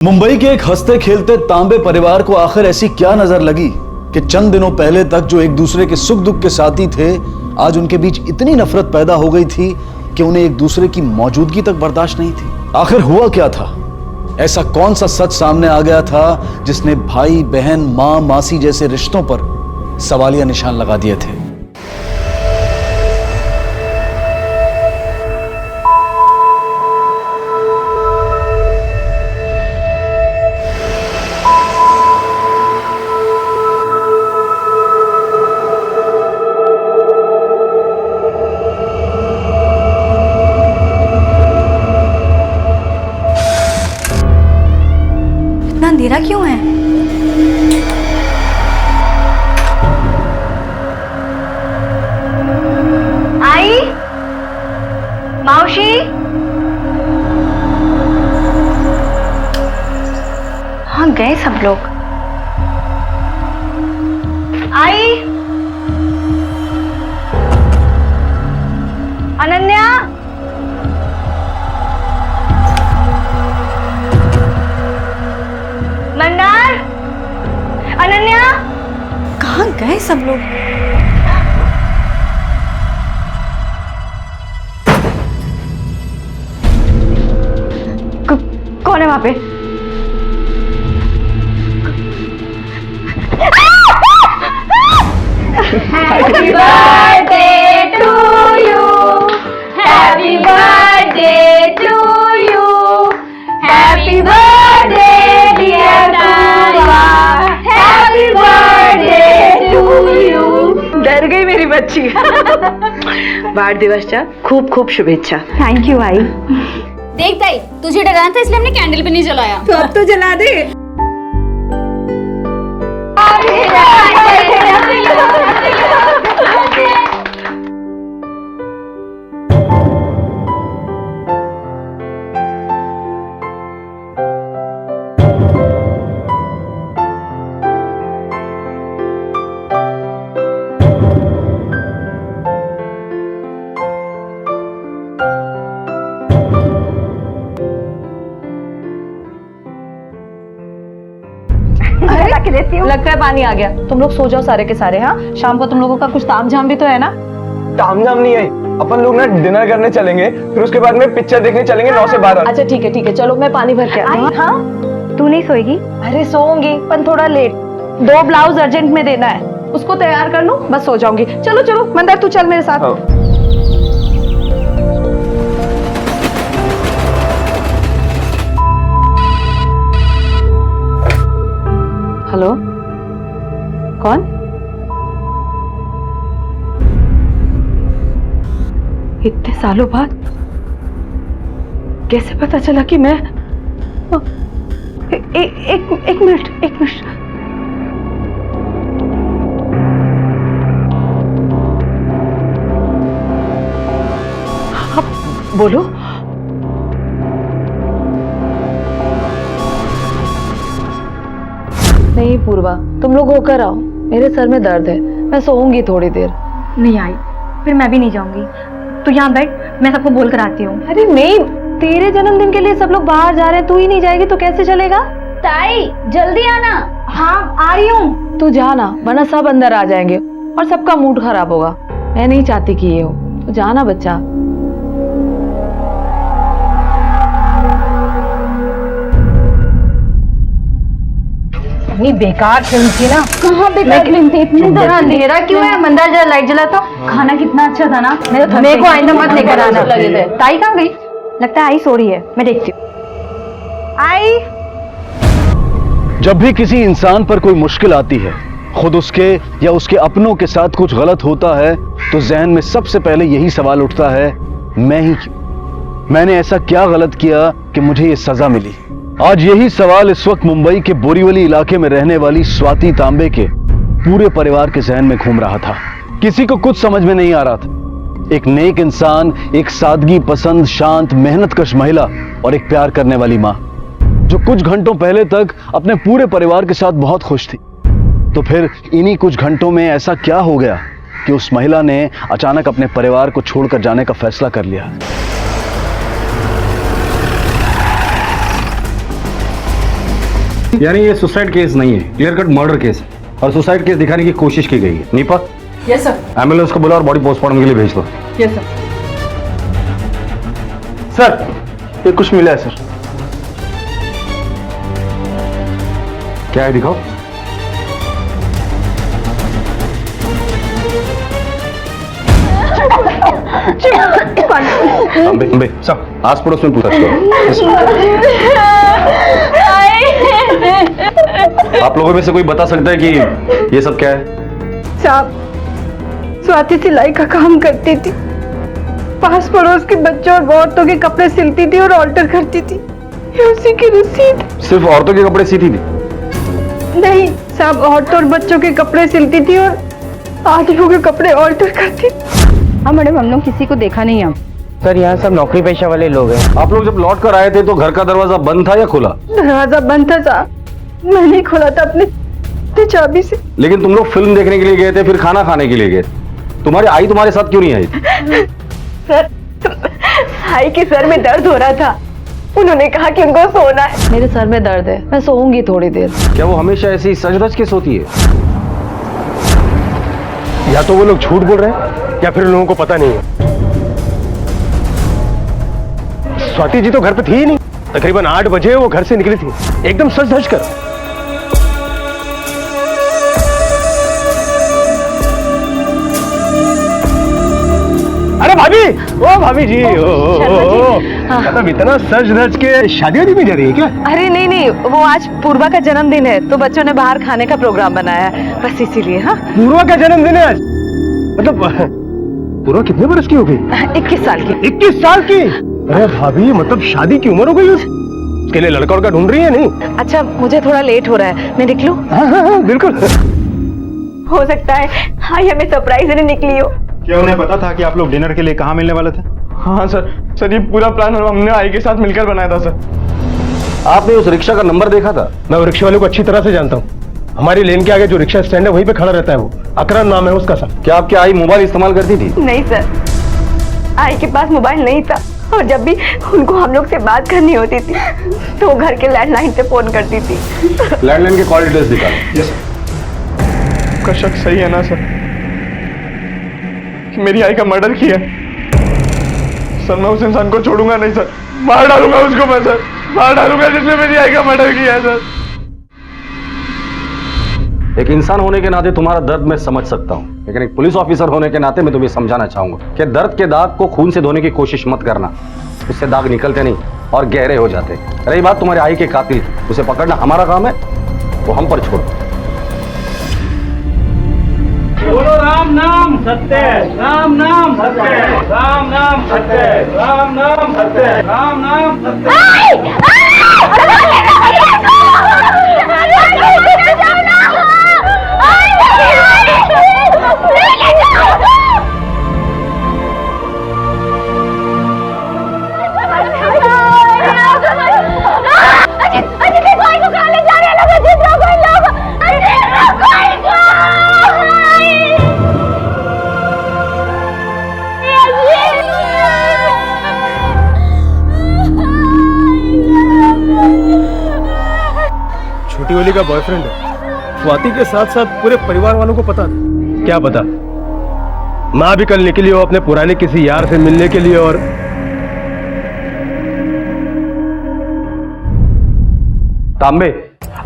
मुंबई के एक हंसते खेलते तांबे परिवार को आखिर ऐसी क्या नजर लगी कि चंद दिनों पहले तक जो एक दूसरे के सुख दुख के साथी थे, आज उनके बीच इतनी नफरत पैदा हो गई थी कि उन्हें एक दूसरे की मौजूदगी तक बर्दाश्त नहीं थी। आखिर हुआ क्या था? ऐसा कौन सा सच सामने आ गया था जिसने भाई बहन मां मासी जैसे रिश्तों पर सवालिया निशान लगा दिए थे? अंधेरा क्यों है? आई, मावशी, हाँ गए सब लोग। आई, अनन्या, मंदार, अनन्या, कहाँ गए सब लोग? कौन है वहां पे? Happy birthday to you, happy birthday to you, happy birthday dear Tara, happy birthday to you. डर गई मेरी बच्ची। वाढदिवसच्या खूप खूप शुभेच्छा। थैंक यू आई। देख ताई, तुझे डराना था इसलिए हमने कैंडल भी नहीं जलाया। तो अब तो जला दे। लगता है पानी आ गया। तुम लोग सो जाओ सारे के सारे। हाँ, शाम को तुम लोगों का कुछ ताम झाम भी तो है ना? ताम झाम नहीं है, अपन लोग ना डिनर करने चलेंगे, फिर उसके बाद में पिक्चर देखने चलेंगे 9 से 12। अच्छा ठीक है, चलो मैं पानी भर के आती हूँ। हाँ, तू नहीं सोएगी? अरे सोऊंगी पर थोड़ा लेट। 2 ब्लाउज अर्जेंट में देना है, उसको तैयार कर लूं, बस सो जाऊंगी। चलो चलो मंदार, तू चल मेरे साथ। हेलो, कौन? इतने सालों बाद कैसे पता चला कि मैं एक मिनट। आप बोलो। नहीं पूर्वा, तुम लोग होकर आओ, मेरे सर में दर्द है, मैं सोऊंगी थोड़ी देर। नहीं आई, फिर मैं भी नहीं जाऊंगी। तू यहाँ बैठ, मैं सबको बोल कर आती हूँ। अरे नहीं, तेरे जन्मदिन के लिए सब लोग बाहर जा रहे हैं, तू ही नहीं जाएगी तो कैसे चलेगा? ताई जल्दी आना। हाँ आ रही हूँ। तू जाना, वरना सब अंदर आ जाएंगे और सबका मूड खराब होगा। मैं नहीं चाहती कि ये हो, तो जाना बच्चा। इतनी बेकार फिल्म थी ना। कहाँ बेकार फिल्म थी? इतनी अंधेरा क्यों है? मंदार जरा लाइट जला तो। खाना कितना अच्छा था ना। मेरे को आइंदा मत लेकर आना। ताई कहाँ गई? लगता है आई सो रही है, मैं देखती हूँ। आई, जब भी किसी इंसान पर कोई मुश्किल आती है, खुद उसके या उसके अपनों के साथ कुछ गलत होता है, तो जहन में सबसे पहले यही सवाल उठता है, मैं ही क्यों? मैंने ऐसा क्या गलत किया कि मुझे ये सजा मिली? आज यही सवाल इस वक्त मुंबई के बोरीवली इलाके में रहने वाली स्वाति तांबे के पूरे परिवार के जहन में घूम रहा था। किसी को कुछ समझ में नहीं आ रहा था। एक नेक इंसान, एक सादगी पसंद, शांत, मेहनतकश महिला और एक प्यार करने वाली मां, जो कुछ घंटों पहले तक अपने पूरे परिवार के साथ बहुत खुश थी। तो फिर इन्हीं कुछ घंटों में ऐसा क्या हो गया कि उस महिला ने अचानक अपने परिवार को छोड़कर जाने का फैसला कर लिया। यानी ये सुसाइड केस नहीं है, क्लियर कट मर्डर केस है और सुसाइड केस दिखाने की कोशिश की गई है। नीपा, यस सर, एम्बुलेंस को बुला और बॉडी पोस्टमार्टम के लिए भेज दो। Yes sir. सर ये कुछ मिला है सर। क्या है दिखाओ। अम्बे, आस पड़ोस में पूछताछ करो। आप लोगों में से कोई बता सकता है कि ये सब क्या है? साहब, स्वाति सिलाई का काम करती थी, पास पड़ोस के बच्चों और औरतों के कपड़े सिलती थी और ऑल्टर करती थी। ये उसी की रसीद। सिर्फ औरतों के कपड़े सीती थी? नहीं साहब, औरतों और बच्चों के कपड़े सिलती थी और आदमियों के कपड़े ऑल्टर करती थी। हाँ मैडम, हम लोग किसी को देखा नहीं है। सर यहाँ सब नौकरी पेशा वाले लोग हैं। आप लोग जब लौट कर आए थे तो घर का दरवाजा बंद था या खुला? दरवाजा बंद था साहब, मैंने खोला था अपनी चाबी से। लेकिन तुम लोग फिल्म देखने के लिए गए थे, फिर खाना खाने के लिए गए। तुम्हारी आई तुम्हारे साथ क्यों नहीं आई? सर, भाई के सर में दर्द हो रहा था, उन्होंने कहा कि उनको सोना है। मेरे सर में दर्द है, मैं सोऊंगी थोड़ी देर। क्या वो हमेशा ऐसी सज-धज के सोती है? या तो वो लोग झूठ बोल रहे हैं या फिर लोगों को पता नहीं है। स्वाति जी तो घर पे थी ही नहीं। तकरीबन 8 बजे वो घर से निकली थी, एकदम सज धज कर। अरे भाभी, ओ भाभी जी, मतलब इतना सज धज के शादी वादी में जा रही है क्या? अरे नहीं नहीं, वो आज पूर्वा का जन्मदिन है तो बच्चों ने बाहर खाने का प्रोग्राम बनाया है, बस इसीलिए। हाँ, पूर्वा का जन्मदिन है आज? मतलब पूर्वा कितने बरस की हो गई? 21 साल की। 21 साल की? अरे भाभी, मतलब शादी की उम्र हो गई उसके लिए लड़का उड़का ढूंढ रही है? नहीं। अच्छा, मुझे थोड़ा लेट हो रहा है, मैं निकलूं? हाँ, बिल्कुल। हो सकता है हाँ, हमें सरप्राइज देने निकली हो। क्या उन्हें पता था कि आप लोग डिनर के लिए कहाँ मिलने वाले थे? हाँ सर, ये पूरा प्लान हमने आई के साथ मिलकर बनाया था सर। आपने उस रिक्शा का नंबर देखा था? मैं वो रिक्शे वाले को अच्छी तरह से जानता हूँ। हमारी लेन के आगे जो रिक्शा स्टैंड है वहीं पे खड़ा रहता है वो। अकरम नाम है उसका सर। क्या आपकी आई मोबाइल इस्तेमाल करती थी? नहीं सर, आई के पास मोबाइल नहीं था और जब भी उनको हम लोग से बात करनी होती थी तो वो घर के लैंडलाइन से फोन करती थी। लैंडलाइन के कॉल डिटेल्स निकालो। आपका शक सही है ना सर कि मेरी आई का मर्डर किया? सर मैं उस इंसान को छोड़ूंगा नहीं सर, मार डालूंगा उसको मैं सर, मार डालूंगा जिसने मेरी आई का मर्डर किया है सर। एक इंसान होने के नाते तुम्हारा दर्द मैं समझ सकता हूँ, लेकिन एक पुलिस ऑफिसर होने के नाते मैं तुम्हें समझाना चाहूंगा कि दर्द के दाग को खून से धोने की कोशिश मत करना। उससे दाग निकलते नहीं और गहरे हो जाते। रही बात तुम्हारे आई के कातिल, उसे पकड़ना हमारा काम है, वो हम पर छोड़ो। बोलो राम नाम सत्य, राम नाम सत्य, राम नाम सत्य, राम नाम सत्य, राम नाम सत्य। छोटी वाली का बॉयफ्रेंड है, स्वाति के साथ साथ पूरे परिवार वालों को पता था। क्या पता माँ भी कल निकली हो अपने पुराने किसी यार से मिलने के लिए। और तांबे,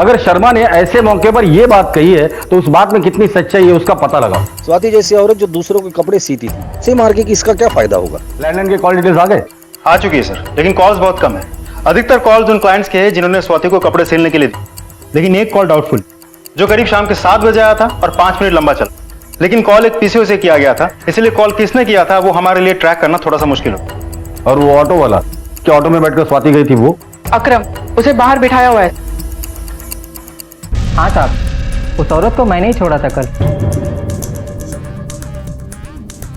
अगर शर्मा ने ऐसे मौके पर यह बात कही है तो उस बात में कितनी सच्चाई है उसका पता लगाओ। स्वाति जैसी औरत जो दूसरों के कपड़े सीती थी, से मार के कि इसका क्या फायदा होगा? लैंडलाइन के कॉल डिटेल्स आ गए? आ चुकी है सर, लेकिन कॉल्स बहुत कम है। अधिकतर कॉल्स उन क्लाइंट्स के हैं जिन्होंने स्वाति को कपड़े सिलने के लिए दी, लेकिन एक कॉल डाउटफुल जो करीब शाम के 7 बजे आया था और 5 मिनट लंबा चला। लेकिन कॉल एक पीसीओ से किया गया था, इसलिए कॉल किसने किया था वो हमारे लिए ट्रैक करना थोड़ा सा मुश्किल हो। और वो ऑटो वाला, क्या ऑटो में बैठकर स्वाति गई थी वो? अकरम, उसे बाहर बिठाया हुआ है। हाँ साहब, उस औरत को मैंने ही छोड़ा था कल।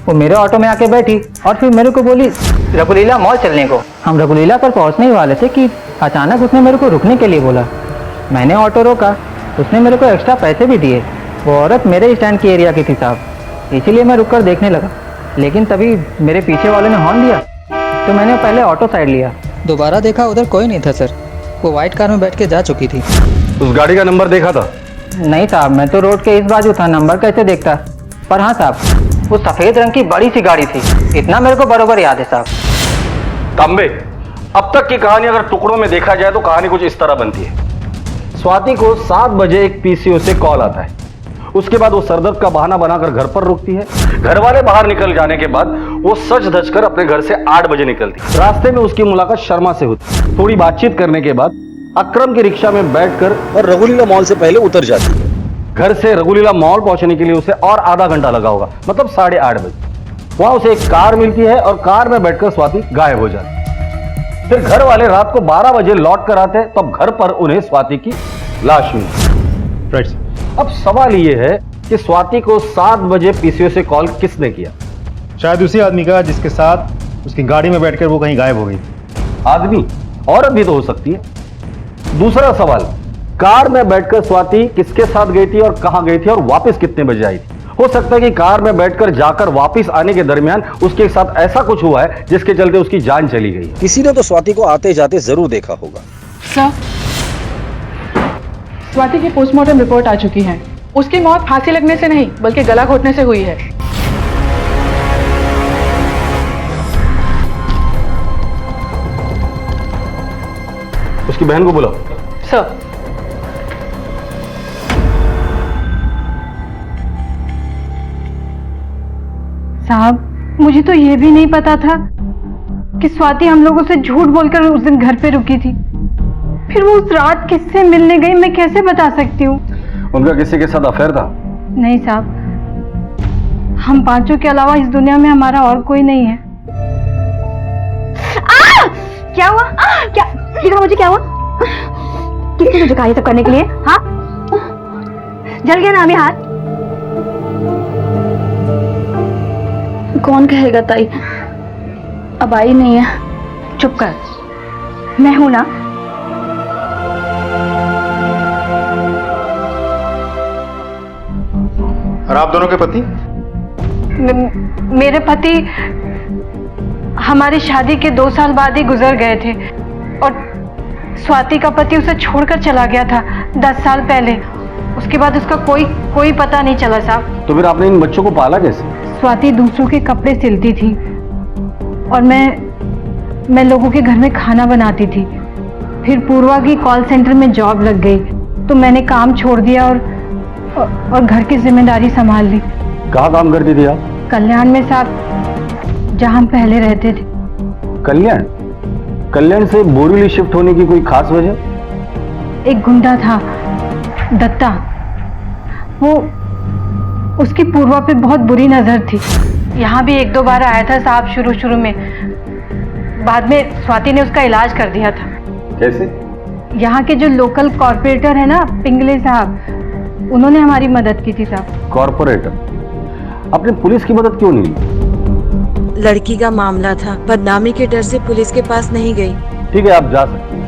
वो मेरे ऑटो में आके बैठी और फिर मेरे को बोली रघुलीला मॉल चलने को। हम रघुलीला पर पहुंचने ही वाले थे कि अचानक उसने मेरे को रुकने के लिए बोला। मैंने ऑटो रोका, उसने मेरे को एक्स्ट्रा पैसे भी दिए। वो औरत मेरे स्टैंड की एरिया की थी साहब, इसीलिए मैं रुककर देखने लगा। लेकिन तभी मेरे पीछे वाले ने हॉर्न दिया तो मैंने पहले ऑटो साइड लिया। दोबारा देखा उधर कोई नहीं था सर, वो व्हाइट कार में बैठ के जा चुकी थी। उस गाड़ी का नंबर देखा था? नहीं साहब, मैं तो रोड के इस बाजू था, नंबर कैसे देखता। पर हाँ साहब, वो सफेद रंग की बड़ी सी गाड़ी थी, इतना मेरे को बरोबर याद है साहब। तांबे, अब तक की कहानी अगर टुकड़ों में देखा जाए तो कहानी कुछ इस तरह बनती है। स्वाति को 7 बजे एक पीसीओ से कॉल आता है। उसके बाद वो सरदर्द का बहाना बनाकर घर पर रुकती है। घर वाले बाहर निकल जाने के बाद वो सज धज कर अपने घर से 8 बजे निकलती है। रास्ते में उसकी मुलाकात शर्मा से होती। थोड़ी बातचीत करने के बाद अक्रम की रिक्शा में बैठकर और रघुलीला मॉल से पहले उतर जाती है। घर से रघुलीला मॉल पहुंचने के लिए उसे और आधा घंटा लगा होगा, मतलब 8:30 बजे। वहां उसे एक कार मिलती है और कार में बैठकर स्वाति गायब हो जाती है। फिर घर वाले रात को 12 बजे लौट कर आते हैं, तब घर पर उन्हें स्वाति की लाश मिली। राइट। अब सवाल यह है कि स्वाति को 7 बजे पीसीओ से कॉल किसने किया? शायद उसी आदमी का जिसके साथ उसकी गाड़ी में बैठकर वो कहीं गायब हो गई। आदमी, औरत भी तो हो सकती है। दूसरा सवाल, कार में बैठकर स्वाति किसके साथ गई थी और कहां गई थी और वापस कितने बजे आई थी? हो सकता है कि कार में बैठकर जाकर वापस आने के दरमियान उसके साथ ऐसा कुछ हुआ है जिसके चलते उसकी जान चली गई है। किसी ने तो स्वाति को आते जाते जरूर देखा होगा। सर, स्वाति की पोस्टमार्टम रिपोर्ट आ चुकी है। उसकी मौत फांसी लगने से नहीं बल्कि गला घोटने से हुई है। उसकी बहन को बुलाओ। सर, साहब, मुझे तो यह भी नहीं पता था कि स्वाति हम लोगों से झूठ बोलकर उस दिन घर पे रुकी थी। फिर वो उस रात किससे मिलने गई, मैं कैसे बता सकती हूँ? उनका किसी के साथ अफेयर था? नहीं साहब, हम पांचों के अलावा इस दुनिया में हमारा और कोई नहीं है। क्या हुआ? क्या दिखा मुझे, क्या हुआ? किसने मुझे कहा ये सब करने के लिए? हाँ, जल गया ना अभी हाथ? कौन कहेगा ताई, अब आई नहीं है। चुप कर, मैं हूं ना। और आप दोनों के पति? मेरे पति हमारी शादी के 2 साल बाद ही गुजर गए थे और स्वाति का पति उसे छोड़कर चला गया था 10 साल पहले। उसके बाद उसका कोई पता नहीं चला साहब। तो फिर आपने इन बच्चों को पाला कैसे? स्वाति दूसरों के कपड़े सिलती थी और मैं लोगों के घर में खाना बनाती थी। फिर पूर्वा की कॉल सेंटर में जॉब लग गई तो मैंने काम छोड़ दिया और घर की जिम्मेदारी संभाल ली। कहाँ काम करती थी आप? कल्याण में साहब, जहाँ हम पहले रहते थे। कल्याण से बोरीवली शिफ्ट होने की कोई खास वजह? एक गुंडा था, दत्ता, वो उसकी पूर्वा पे बहुत बुरी नजर थी। यहाँ भी 1-2 बार आया था साहब शुरू में। बाद में स्वाति ने उसका इलाज कर दिया था। कैसे? यहाँ के जो लोकल कॉर्पोरेटर है ना, पिंगले साहब, उन्होंने हमारी मदद की थी साहब। कॉर्पोरेटर? आपने पुलिस की मदद क्यों नहीं ली? लड़की का मामला था, बदनामी के डर से पुलिस के पास नहीं गई। ठीक है, आप जा सकते हैं।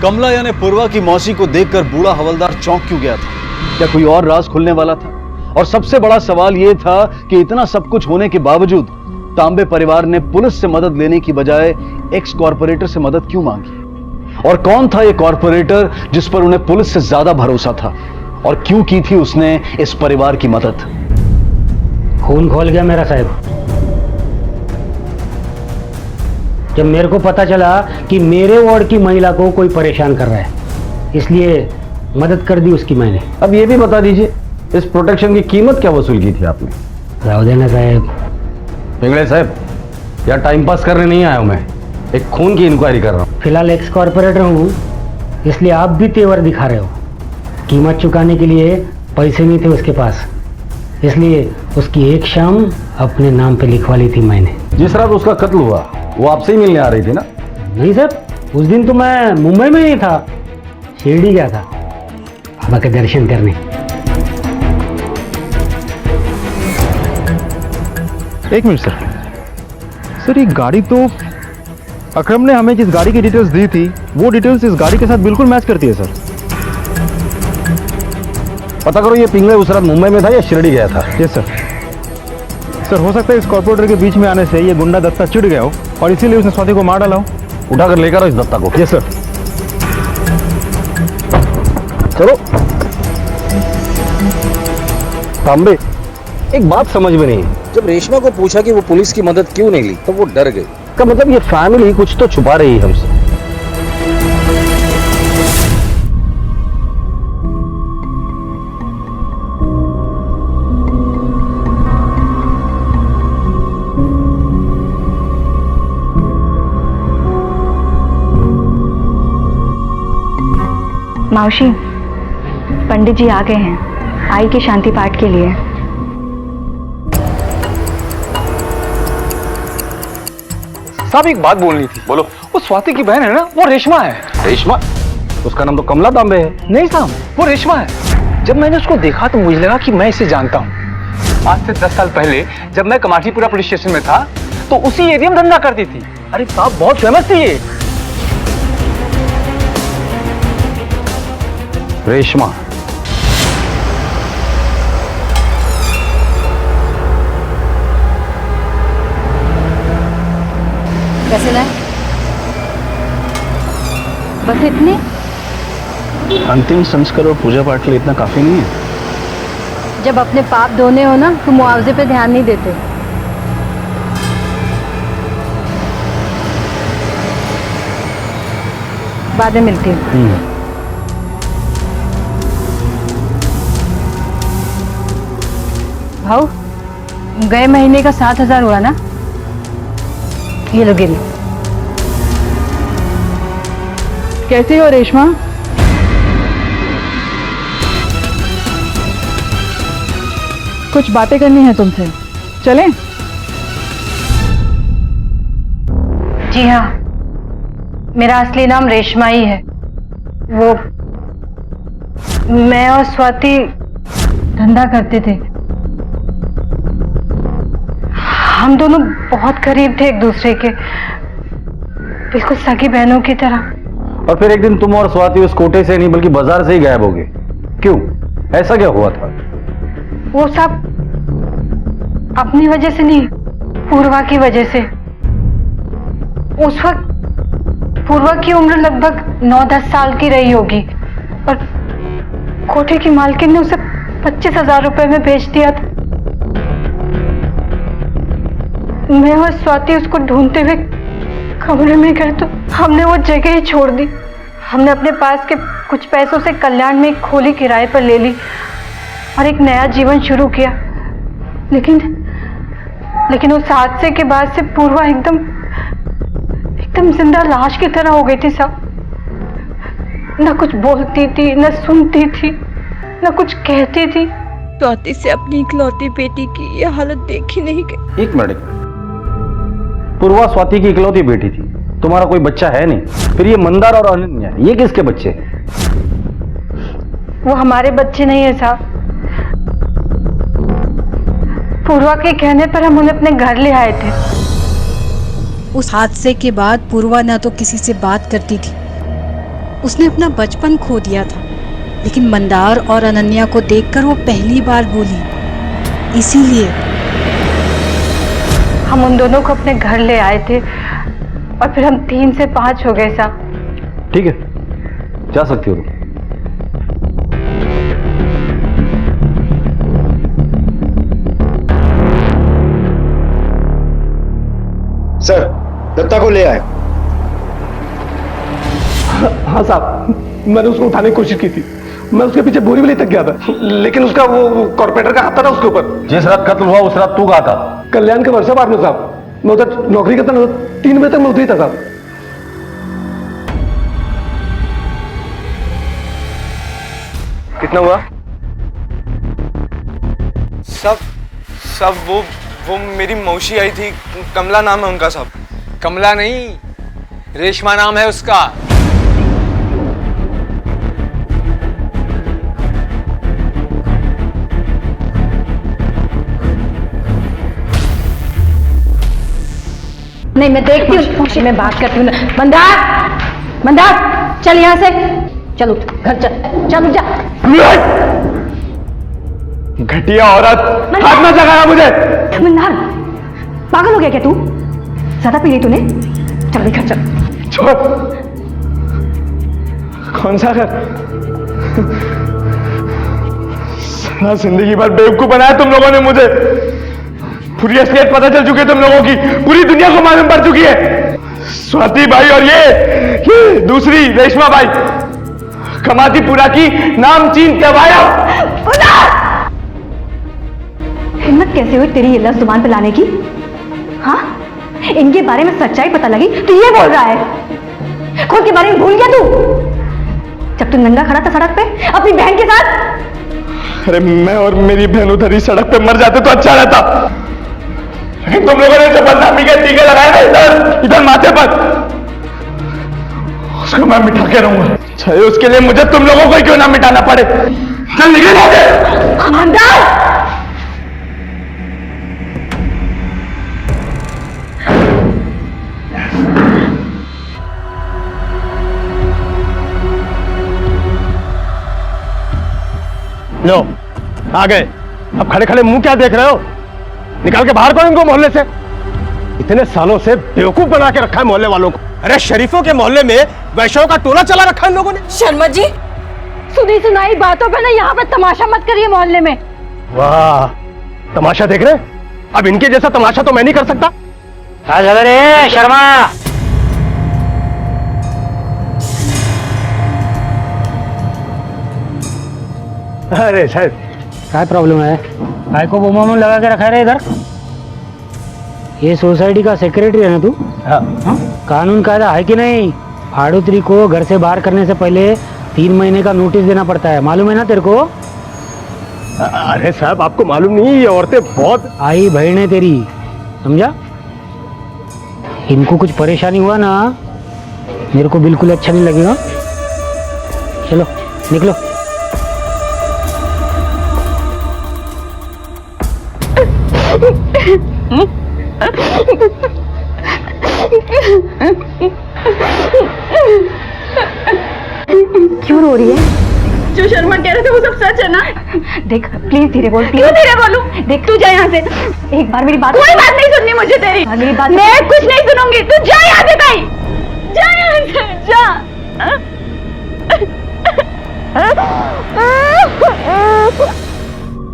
कमला यानी पूर्वा की मौसी को देखकर बूढ़ा हवलदार चौंक क्यों गया था? क्या कोई और राज खुलने वाला था? और सबसे बड़ा सवाल यह था कि इतना सब कुछ होने के बावजूद तांबे परिवार ने पुलिस से मदद लेने की बजाय एक्स कॉर्पोरेटर से मदद क्यों मांगी? और कौन था ये कॉर्पोरेटर जिस पर उन्हें पुलिस से ज्यादा भरोसा था? और क्यों की थी उसने इस परिवार की मदद? खून खोल गया मेरा साहब। जब मेरे को पता चला कि मेरे वार्ड की महिला को कोई परेशान कर रहा है, इसलिए मदद कर दी उसकी मैंने। अब ये भी बता दीजिए, इस प्रोटेक्शन की कीमत क्या वसूल की थी आपने? राव देना साहब। पिंगले साहब, यार टाइम पास करने नहीं आया हूं मैं, एक खून की इंक्वायरी कर रहा हूं। फिलहाल एक्स कॉर्पोरेटर हूँ, इसलिए आप भी तेवर दिखा रहे हो। कीमत चुकाने के लिए पैसे नहीं थे उसके पास, इसलिए उसकी एक शाम अपने नाम पे लिखवा ली थी मैंने। जिस रात उसका कत्ल हुआ वो आपसे ही मिलने आ रही थी ना? नहीं सर, उस दिन तो मैं मुंबई में ही था, शिरडी गया था बाबा के दर्शन करने। एक मिनट सर, ये गाड़ी तो अकरम ने हमें जिस गाड़ी की डिटेल्स दी थी वो डिटेल्स इस गाड़ी के साथ बिल्कुल मैच करती है सर। पता करो ये पिंगले उस रात मुंबई में था या शिरडी गया था? Yes sir. सर हो सकता है इस कॉर्पोरेटर के बीच में आने से ये गुंडा दत्ता चिढ़ गया हो और इसीलिए उसने स्वाति को मार डाला हो। उठाकर लेकर आओ इस दत्ता को। Yes sir. चलो। तांबे, एक बात समझ में नहीं, जब रेशमा को पूछा कि वो पुलिस की मदद क्यों नहीं ली तो वो डर गई। का मतलब ये फैमिली कुछ तो छुपा रही है हमसे। मौसी, पंडित जी आ गए हैं आई के शांति पाठ के लिए। साहब एक बात बोलनी थी। बोलो। वो स्वाति की बहन है ना, वो रेशमा है। रेशमा? उसका नाम तो कमला तांबे है। नहीं साहब, वो रेशमा है। जब मैंने उसको देखा तो मुझे लगा कि मैं इसे जानता हूँ। आज से 10 साल पहले जब मैं कमाठीपुरा पुलिस स्टेशन में था तो उसी एरिया में धंधा करती थी। अरे साहब बहुत फेमस थी ये। रेशमा? कैसे लाए? बस इतने? अंतिम संस्कार और पूजा पाठ के लिए इतना काफी नहीं है? जब अपने पाप धोने हो ना तो मुआवजे पे ध्यान नहीं देते। बाद में मिलती हूँ। भाऊ, गए महीने का 7,000 हुआ ना, ये लो गिरी। कैसी हो रेशमा? कुछ बातें करनी है तुमसे, चलें? जी हाँ, मेरा असली नाम रेशमा ही है। वो मैं और स्वाति धंधा करते थे। हम दोनों बहुत करीब थे एक दूसरे के, बिल्कुल सगी बहनों की तरह। और फिर एक दिन तुम और स्वाति उस कोटे से नहीं बल्कि बाजार से ही गायब हो गए। क्यों? ऐसा क्या हुआ था? वो सब अपनी वजह से नहीं, पूर्वा की वजह से। उस वक्त पूर्वा की उम्र लगभग 9-10 साल की रही होगी और कोठे की मालकिन ने उसे 25,000 रुपए में बेच दिया था। मैं और स्वाति उसको ढूंढते हुए कमरे में गए तो हमने वो जगह ही छोड़ दी। हमने अपने पास के कुछ पैसों से कल्याण में एक खोली किराए पर ले ली और एक नया जीवन शुरू किया। लेकिन उस हादसे के बाद से पूर्वा एकदम जिंदा लाश की तरह हो गई थी साहब। न कुछ बोलती थी, न सुनती थी, न कुछ कहती थी। स्वाति से अपनी इकलौती बेटी की ये हालत देखी नहीं गई। एक मिनट। पूर्वा स्वाति की इकलौती बेटी थी, तुम्हारा कोई बच्चा है नहीं। फिर ये मंदार और अनन्या, ये किसके बच्चे हैं? वो हमारे बच्चे नहीं है साहब। पूर्वा के कहने पर हम उन्हें अपने घर ले आए थे। उस हादसे के बाद पूर्वा ना तो किसी से बात करती थी, उसने अपना बचपन खो दिया था। लेकिन मंदार और अनन्या को देखकर वो पहली बार बोली। इसीलिए हम उन दोनों को अपने घर ले आए थे और फिर हम 3 से 5 हो गए साहब। ठीक है, जा सकती हो तुम। सर, दत्ता को ले आए। हाँ साहब, मैंने उसको उठाने की कोशिश की थी। मैं उसके पीछे बोरीवली तक गया था, लेकिन उसका वो कॉर्पोरेटर का हाथ था ना उसके ऊपर। जिस रात कत्ल हुआ उस रात तू कहाँ था? कल्याण के वर्षा बाद में साहब। मैं उधर नौकरी करता था, 3 बजे तक मैं उधर ही था साहब। कितना हुआ? सब वो मेरी मौसी आई थी, कमला नाम है उनका साहब। कमला नहीं, रेशमा नाम है उसका। नहीं, मैं देखती हूँ, मैं बात करती हूँ। मंदार चल यहाँ से, चलो घर चल, चल जा। घटिया औरत, हाथ मत लगाना मुझे। मंदार, पागल हो गया क्या तू? ज्यादा पी ली तूने? चल देखा चल। छोड़। कौन सा घर? सारा जिंदगी भर बेवकूफ बनाया तुम लोगों ने मुझे। पूरी असलियत पता चल चुकी है तुम लोगों की, पूरी दुनिया को मालूम पड़ चुकी है। स्वाति भाई और ये दूसरी रेशमा भाई कमाती पूरा की नामचीन करवाया। हिम्मत कैसे हुई तेरी ये लफ्ज़ जुबान पे लाने की? हाँ, इनके बारे में सच्चाई पता लगी तो ये बोल रहा है। खुद के बारे में भूल गया तू? जब तू नंगा खड़ा था सड़क पे अपनी बहन के साथ। अरे मैं और मेरी बहन उधर ही सड़क पे मर जाते तो अच्छा रहता, लेकिन तुम लोगों ने जो बदनामी के टीके लगाए ना इधर माथे पर, उसको मैं मिटा के रहूंगा, चाहे उसके लिए मुझे तुम लोगों को ही क्यों ना मिटाना पड़े। चल निकल यहाँ से। ईमानदार! लो आ गए, अब खड़े खड़े मुंह क्या देख रहे हो? निकाल के बाहर करो इनको मोहल्ले से। इतने सालों से बेवकूफ बना के रखा है मोहल्ले वालों को। अरे शरीफों के मोहल्ले में वैश्यों का टोला चला रखा है इन लोगों ने। शर्मा जी, सुनी सुनाई बातों पे ना यहाँ पे तमाशा मत करिए मोहल्ले में। वाह, तमाशा देख रहे? अब इनके जैसा तमाशा तो मैं नहीं कर सकता। रे शर्मा, अरे शायद क्या प्रॉब्लम है? काय को बोमा लगा के रखा है इधर? ये सोसाइटी का सेक्रेटरी है ना तू? हाँ। कानून कायदा है कि नहीं? फाड़ूत्री को घर से बाहर करने से पहले 3 महीने का नोटिस देना पड़ता है, मालूम है ना तेरे को? अरे साहब आपको मालूम नहीं, ये औरतें बहुत आई बहन है तेरी, समझा? इनको कुछ परेशानी हुआ ना, मेरे को बिल्कुल अच्छा नहीं लगेगा। चलो निकलो। क्यों रो रही है? जो शर्मा कह रहे थे वो सब सच है ना? देख प्लीज धीरे बोल। क्यों धीरे बोलूं? देख तू जा यहाँ से, एक बार मेरी बात। कोई बात नहीं सुननी मुझे तेरी। मेरी बात। मैं कुछ नहीं सुनूंगी, तू जा यहाँ से भाई, जा यहाँ से जा।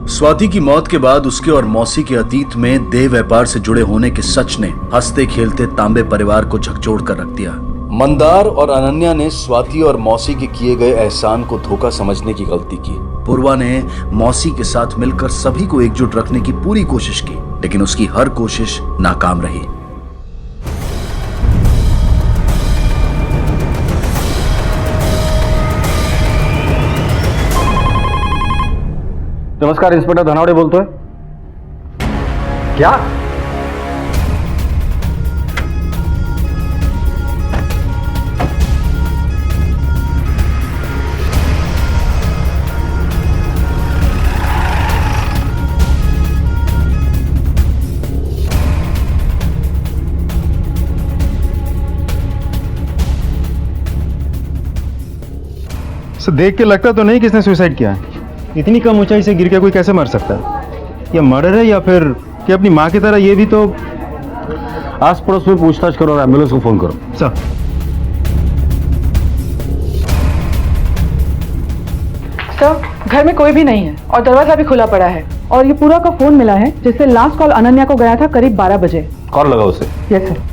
स्वाति की मौत के बाद उसके और मौसी के अतीत में देह व्यापार से जुड़े होने के सच ने हंसते खेलते तांबे परिवार को झकझोर कर रख दिया। मंदार और अनन्या ने स्वाति और मौसी के किए गए एहसान को धोखा समझने की गलती की। पूर्वा ने मौसी के साथ मिलकर सभी को एकजुट रखने की पूरी कोशिश की, लेकिन उसकी हर कोशिश नाकाम रही। नमस्कार, इंस्पेक्टर धनावड़े बोलते हैं। क्या? सर देख के लगता तो नहीं किसने सुसाइड किया है। इतनी कम ऊंचाई से गिर के कोई कैसे मर सकता है? या मर्डर है या फिर कि अपनी माँ की तरह ये भी तो। आस पड़ोस में पूछताछ करो और एम्बुलेंस को फोन करो। सर घर में कोई भी नहीं है और दरवाजा भी खुला पड़ा है, और ये पूरा का फोन मिला है जिससे लास्ट कॉल अनन्या को गया था करीब 12 बजे। कॉल लगा उसे। Yes sir.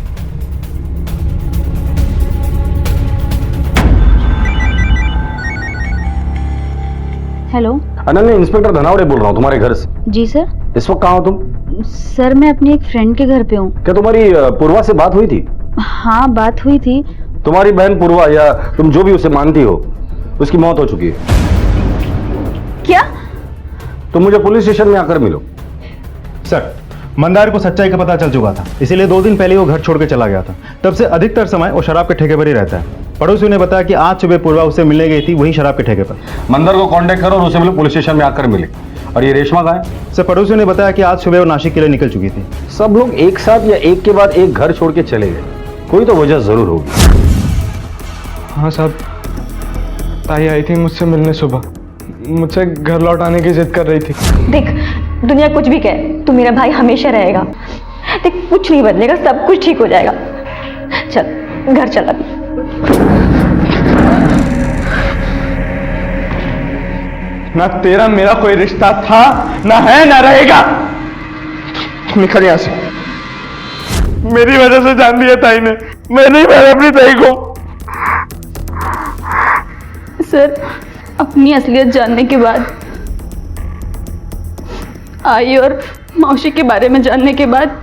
Hello Ananya, inspector Dhanawade बोल रहा हूँ तुम्हारे घर से। जी सर। इस वक्त कहाँ हो तुम? सर मैं अपनी एक फ्रेंड के घर पे हूँ। क्या तुम्हारी पूर्वा से बात हुई थी? हाँ बात हुई थी। तुम्हारी बहन पूर्वा, या तुम जो भी उसे मानती हो, उसकी मौत हो चुकी है। क्या? तुम मुझे पुलिस स्टेशन में आकर मिलो। सर मंदार को सच्चाई का पता चल चुका था, इसीलिए 2 दिन पहले वो घर छोड़ के चला गया था। तब से अधिकतर समय वो शराब के ठेके पर ही रहता है। पड़ोसियों ने बताया कि आज सुबह पूर्वा उससे मिलने गई थी वही शराब के ठेके पर। मंदार को कांटेक्ट करो और उसे मिलो, पुलिस स्टेशन में आकर मिले। और ये रेशमा कहाँ है? सर पड़ोसियों ने बताया कि आज सुबह वो नासिक के लिए निकल चुकी थी। सब लोग एक साथ या एक के बाद एक घर छोड़ के चले गए, कोई तो वजह जरूर होगी। हाँ साहब, ताई आई थी मुझसे मिलने सुबह, मुझसे घर लौट आने की जिद कर रही थी। देख, दुनिया कुछ भी कहे, तू मेरा भाई हमेशा रहेगा। देख, कुछ नहीं बदलेगा, सब कुछ ठीक हो जाएगा। चल घर चल अभी। ना तेरा मेरा कोई रिश्ता था, ना है, ना रहेगा। निकल यहां से। मेरी वजह से जान दिया ताई ने। मैं नहीं मारा अपनी ताई को। सर, अपनी असलियत जानने के बाद, आई और मौसी के बारे में जानने के बाद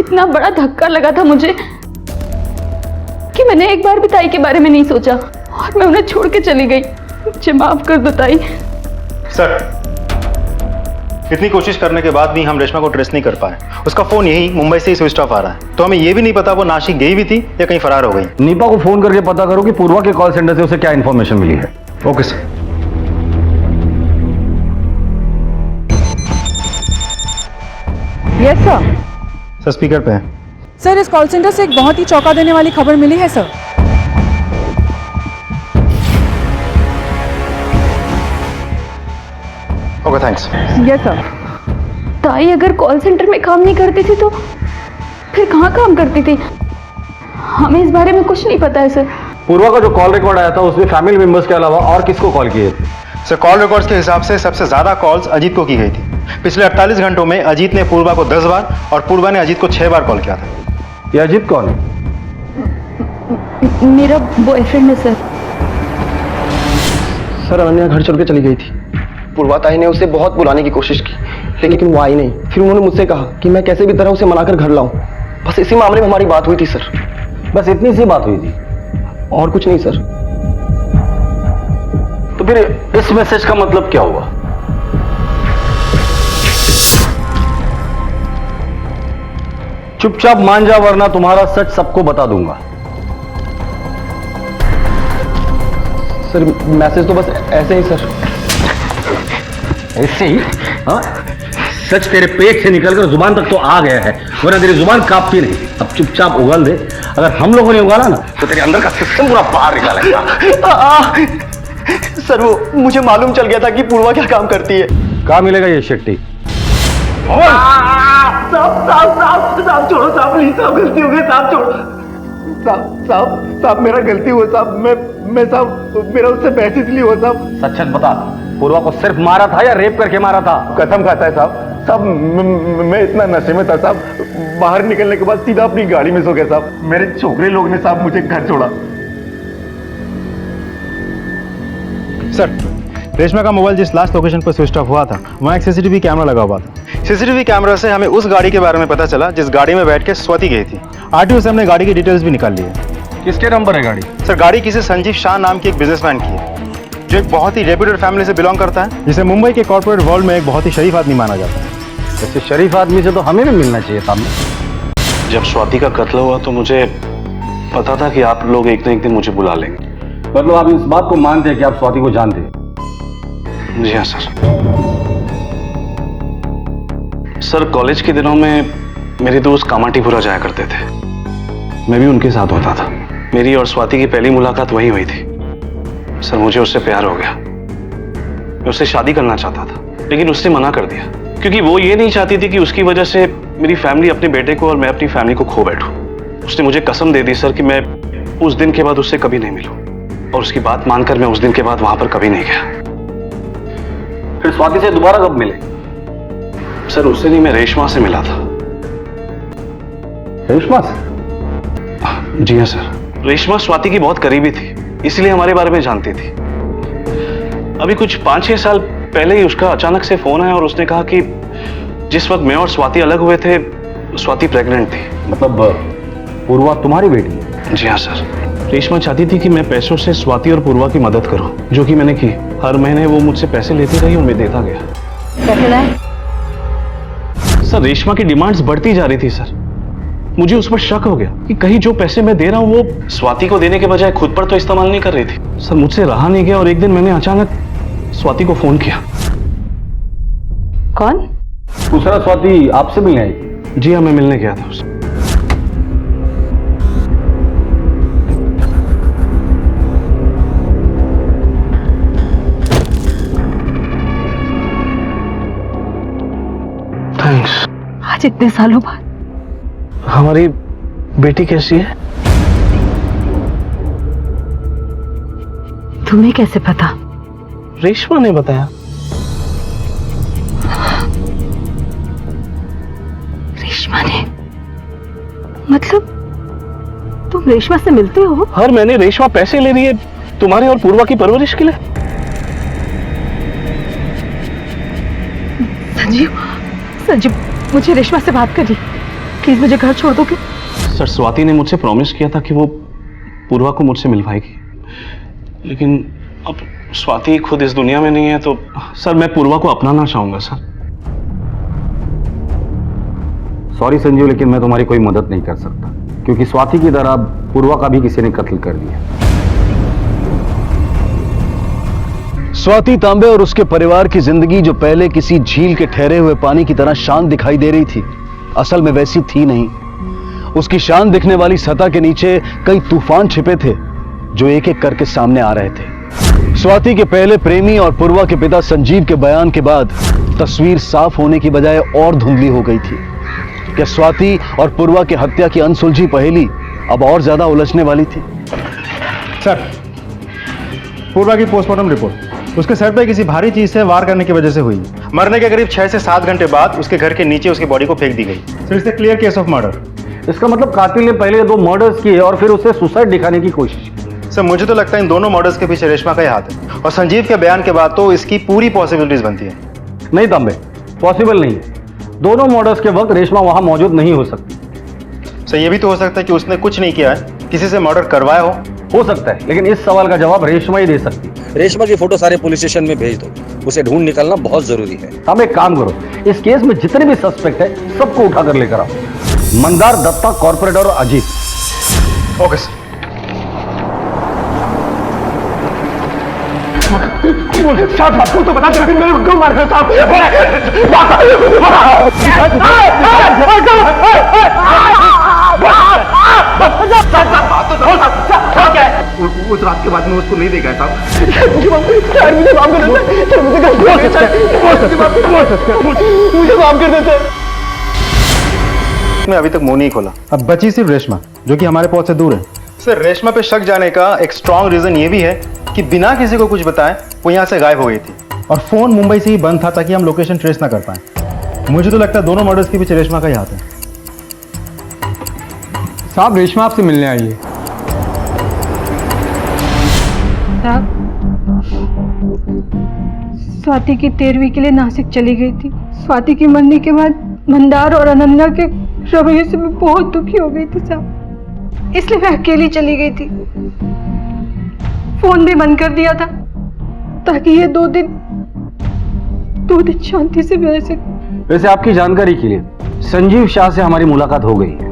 इतना बड़ा धक्का लगा था मुझे कि मैंने एक बार भी ताई के बारे में नहीं सोचा और मैं उन्हें छोड़ के चली गई। मुझे माफ कर दो ताई। सर, इतनी कोशिश करने के बाद भी हम रेशमा को ट्रेस नहीं कर पाए। उसका फोन यही मुंबई से ही स्विच ऑफ आ रहा है, तो हमें यह भी नहीं पता वो नासिक गई भी थी या कहीं फरार हो गई। नीपा को फोन करके पता करो कि पूर्वा के कॉल सेंटर से उसे क्या इंफॉर्मेशन मिली है। Okay sir. Yes sir. Sir speaker पे है। सर, इस कॉल सेंटर से एक बहुत ही चौंका देने वाली खबर मिली है sir. Okay thanks. Yes sir. ताई अगर कॉल सेंटर में काम नहीं करती थी तो फिर कहाँ काम करती थी? हमें इस बारे में कुछ नहीं पता है सर। पूर्वा का जो कॉल रिकॉर्ड आया था उसमें फैमिली मेंबर्स के अलावा और किसको कॉल किए थे? सर, कॉल रिकॉर्ड्स के हिसाब से सबसे ज्यादा कॉल्स अजीत को की गई थी। पिछले 48 घंटों में अजीत ने पूर्वा को 10 बार और पूर्वा ने अजीत को 6 बार कॉल किया था। ये अजीत कौन है? मेरा बॉयफ्रेंड है सर। सर, अनन्या घर छोड़ के चली गई थी। पूर्वा ताई ने उसे बहुत बुलाने की कोशिश की, लेकिन वो आई नहीं। फिर उन्होंने मुझसे कहा कि मैं कैसे भी तरह उसे मनाकर घर लाऊं। बस इसी मामले में हमारी बात हुई थी सर। बस इतनी सी बात हुई थी और कुछ नहीं सर। तो फिर इस मैसेज का मतलब क्या हुआ? चुपचाप मान जा वरना तुम्हारा सच सबको बता दूंगा। सर, मैसेज तो बस ऐसे ही सर। ऐसे ही? हाँ? सच तेरे पेट से निकलकर जुबान तक तो आ गया है, वरना तेरी जुबान कांपती नहीं। अब चुपचाप उगल दे। अगर हम लोगों ने उगाला ना तो तेरे अंदर का सिस्टम पूरा बाहर निकालेगा। सर, वो मुझे मालूम चल गया था कि पूर्वा क्या काम करती है। कहाँ मिलेगा ये शेट्टी? साहब छोड़ो साहब, प्लीज साहब, गलती हो गई साहब, छोड़ो साहब, मेरा गलती हुआ साहब। मैं साहब, मेरा उससे बहस इसलिए हुआ साहब। सच सच बता, पूर्वा को सिर्फ मारा था या रेप करके मारा था? कसम खाता है साहब। मैं इतना नशे में था साहब, बाहर निकलने के बाद सीधा अपनी गाड़ी में सो गया साहब। मेरे छोकरे लोग ने साहब मुझे घर छोड़ा। सर, रेशमा का मोबाइल जिस लास्ट लोकेशन पर स्विच ऑफ हुआ था वहाँ एक सीसीटीवी कैमरा लगा हुआ था। सीसीटीवी कैमरा से हमें उस गाड़ी के बारे में पता चला जिस गाड़ी में बैठ के स्वाति गई थी। आरटीओ से हमने गाड़ी की डिटेल्स भी निकाल ली है। किसके नंबर है गाड़ी? सर, गाड़ी किसी संजीव शाह नाम की एक बिजनेसमैन की है जो एक बहुत ही रेप्यूटेड फैमिली से बिलोंग करता है, जिसे मुंबई के कॉर्पोरेट वर्ल्ड में एक बहुत ही शरीफ आदमी माना जाता है। ऐसे शरीफ आदमी से तो हमें भी मिलना चाहिए सामने। जब स्वाति का कत्ल हुआ तो मुझे पता था कि आप लोग एक न एक दिन मुझे बुला लेंगे। मतलब आप इस बात को मानते हैं कि आप स्वाति को जानते हैं? जी हाँ सर। सर, कॉलेज के दिनों में मेरे दोस्त कामाटीपुरा जाया करते थे। मैं भी उनके साथ होता था। मेरी और स्वाति की पहली मुलाकात वहीं हुई थी। सर, मुझे उससे प्यार हो गया। मैं उससे शादी करना चाहता था, लेकिन उसने मना कर दिया क्योंकि वो ये नहीं चाहती थी कि उसकी वजह से मेरी फैमिली अपने बेटे को और मैं अपनी फैमिली को खो बैठूं। उसने मुझे कसम दे दी सर कि मैं उस दिन के बाद उससे कभी नहीं मिलूं, और उसकी बात मानकर मैं उस दिन के बाद वहां पर कभी नहीं गया। फिर स्वाति से दोबारा कब मिले? सर, उससे नहीं, मैं रेशमा से मिला था। रेशमा से? जी हाँ सर। रेशमा स्वाति की बहुत करीबी थी, इसलिए हमारे बारे में जानती थी। अभी कुछ 5-6 साल पहले ही उसका अचानक से फोन आया और उसने कहा कि जिस वक्त मैं और स्वाति अलग हुए थे, स्वाति प्रेग्नेंट थी। मतलब पूर्वा तुम्हारी बेटी है? जी हाँ सर। रेशमा चाहती थी कि मैं पैसों से स्वाति और पूर्वा की मदद करूं, जो कि मैंने की। हर महीने वो मुझसे पैसे लेती रही और मैं देता गया। कैसे लाए? सर, रेशमा की डिमांड्स बढ़ती जा रही थी सर। मुझे उस पर शक हो गया कि कहीं जो पैसे मैं दे रहा हूं वो स्वाति को देने के बजाय खुद पर तो इस्तेमाल नहीं कर रही थी। सर, मुझसे रहा नहीं गया और एक दिन मैंने अचानक स्वाति को फोन किया। कौन? दूसरा स्वाति आपसे मिलने आई थी? जी हाँ, मैं मिलने गया था उससे। आज इतने सालों बाद। हमारी बेटी कैसी है? तुम्हें कैसे पता? रेशमा ने बताया। रेशमा ने? मतलब तुम रेशमा से मिलते हो? हर महीने रेशमा पैसे ले रही है तुम्हारे और पूर्वा की परवरिश के लिए। संजीव, संजीव, मुझे रेशमा से बात करनी, प्लीज मुझे घर छोड़ दोगे? सर, स्वाति ने मुझसे प्रॉमिस किया था कि वो पूर्वा को मुझसे मिलवाएगी, लेकिन अब स्वाति खुद इस दुनिया में नहीं है, तो सर मैं पूर्वा को अपनाना चाहूंगा सर। सॉरी संजीव, लेकिन मैं तुम्हारी कोई मदद नहीं कर सकता, क्योंकि स्वाति की तरह पूर्वा का भी किसी ने कत्ल कर दिया। स्वाति तांबे और उसके परिवार की जिंदगी, जो पहले किसी झील के ठहरे हुए पानी की तरह शांत दिखाई दे रही थी, असल में वैसी थी नहीं। उसकी शांत दिखने वाली सतह के नीचे कई तूफान छिपे थे, जो एक एक करके सामने आ रहे थे। स्वाति के पहले प्रेमी और पूर्वा के पिता संजीव के बयान के बाद तस्वीर साफ होने की बजाय और धुंधली हो गई थी। क्या स्वाति और पूर्वा की हत्या की अनसुलझी पहेली अब और ज्यादा उलझने वाली थी? सर, पूर्वा की पोस्टमार्टम रिपोर्ट उसके सर पे किसी भारी चीज से वार करने की वजह से हुई। मरने के करीब 6 से 7 घंटे बाद उसके घर के नीचे उसकी बॉडी को फेंक दी गई। Sir, it's clear case of murder. इसका मतलब कातिल ने पहले 2 मर्डर्स किए और फिर उसे सुसाइड दिखाने की कोशिश की। सर, मुझे तो लगता है इन दोनों मर्डर्स के पीछे रेशमा का ही हाथ है, और संजीव के बयान के बाद तो इसकी पूरी पॉसिबिलिटीज बनती है। नहीं तांबे, पॉसिबल नहीं। दोनों मर्डर्स के वक्त रेशमा वहां मौजूद नहीं हो सकती। सर, ये भी तो हो सकता है कि उसने कुछ नहीं किया है, किसी से मर्डर करवाया हो सकता है, लेकिन इस सवाल का जवाब रेशमा ही दे सकती। रेशमा की फोटो सारे पुलिस स्टेशन में भेज दो, उसे ढूंढ निकालना बहुत जरूरी है। हम एक काम करो, इस केस में जितने भी सस्पेक्ट है सबको उठाकर लेकर आओ। मंदार, दत्ता, कॉर्पोरेटर और अजीत। Okay sir. तो बता दे, मेरे को क्यों मार रहे हो? उस रात के बाद में उसको नहीं देखा था। मुझे माफ कर देते, मुझे माफ कर देते। मैं अभी तक मुंह नहीं खोला। अब बची सिर्फ रेशमा, जो कि हमारे पहुंच से दूर है। सर, रेशमा पे शक जाने का एक स्ट्रॉन्ग रीजन ये भी है कि बिना किसी को कुछ बताए वो यहाँ से गायब हो गई थी, और फोन मुंबई से ही बंद था ताकि हम लोकेशन ट्रेस ना कर पाए। मुझे तो लगता है दोनों मर्डर्स के पीछे रेशमा का ही हाथ है। साहब, रेशमा आपसे मिलने आई है। स्वाति की 13वीं के लिए नासिक चली गई थी। स्वाति के मरने के बाद मंदार और अनन्या के रवैये से मैं बहुत दुखी हो गई थी साहब, इसलिए मैं अकेली चली गई थी। फोन भी बंद कर दिया था ताकि ये 2 दिन शांति से रह सके। वैसे आपकी जानकारी के लिए संजीव शाह से हमारी मुलाकात हो गई है।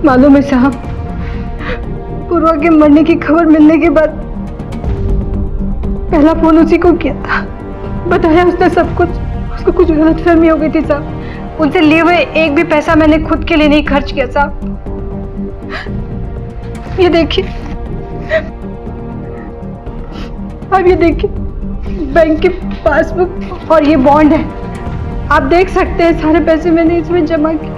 मालूम है साहब, पूर्वा के मरने की खबर मिलने के बाद पहला फोन उसी को किया था। बताया उसने सब कुछ। उसको कुछ गलतफहमी हो गई थी साहब। उनसे लिए हुए एक भी पैसा मैंने खुद के लिए नहीं खर्च किया साहब। ये देखिए, अब ये देखिए, बैंक की पासबुक और ये बॉन्ड है। आप देख सकते हैं सारे पैसे मैंने इसमें जमा किए।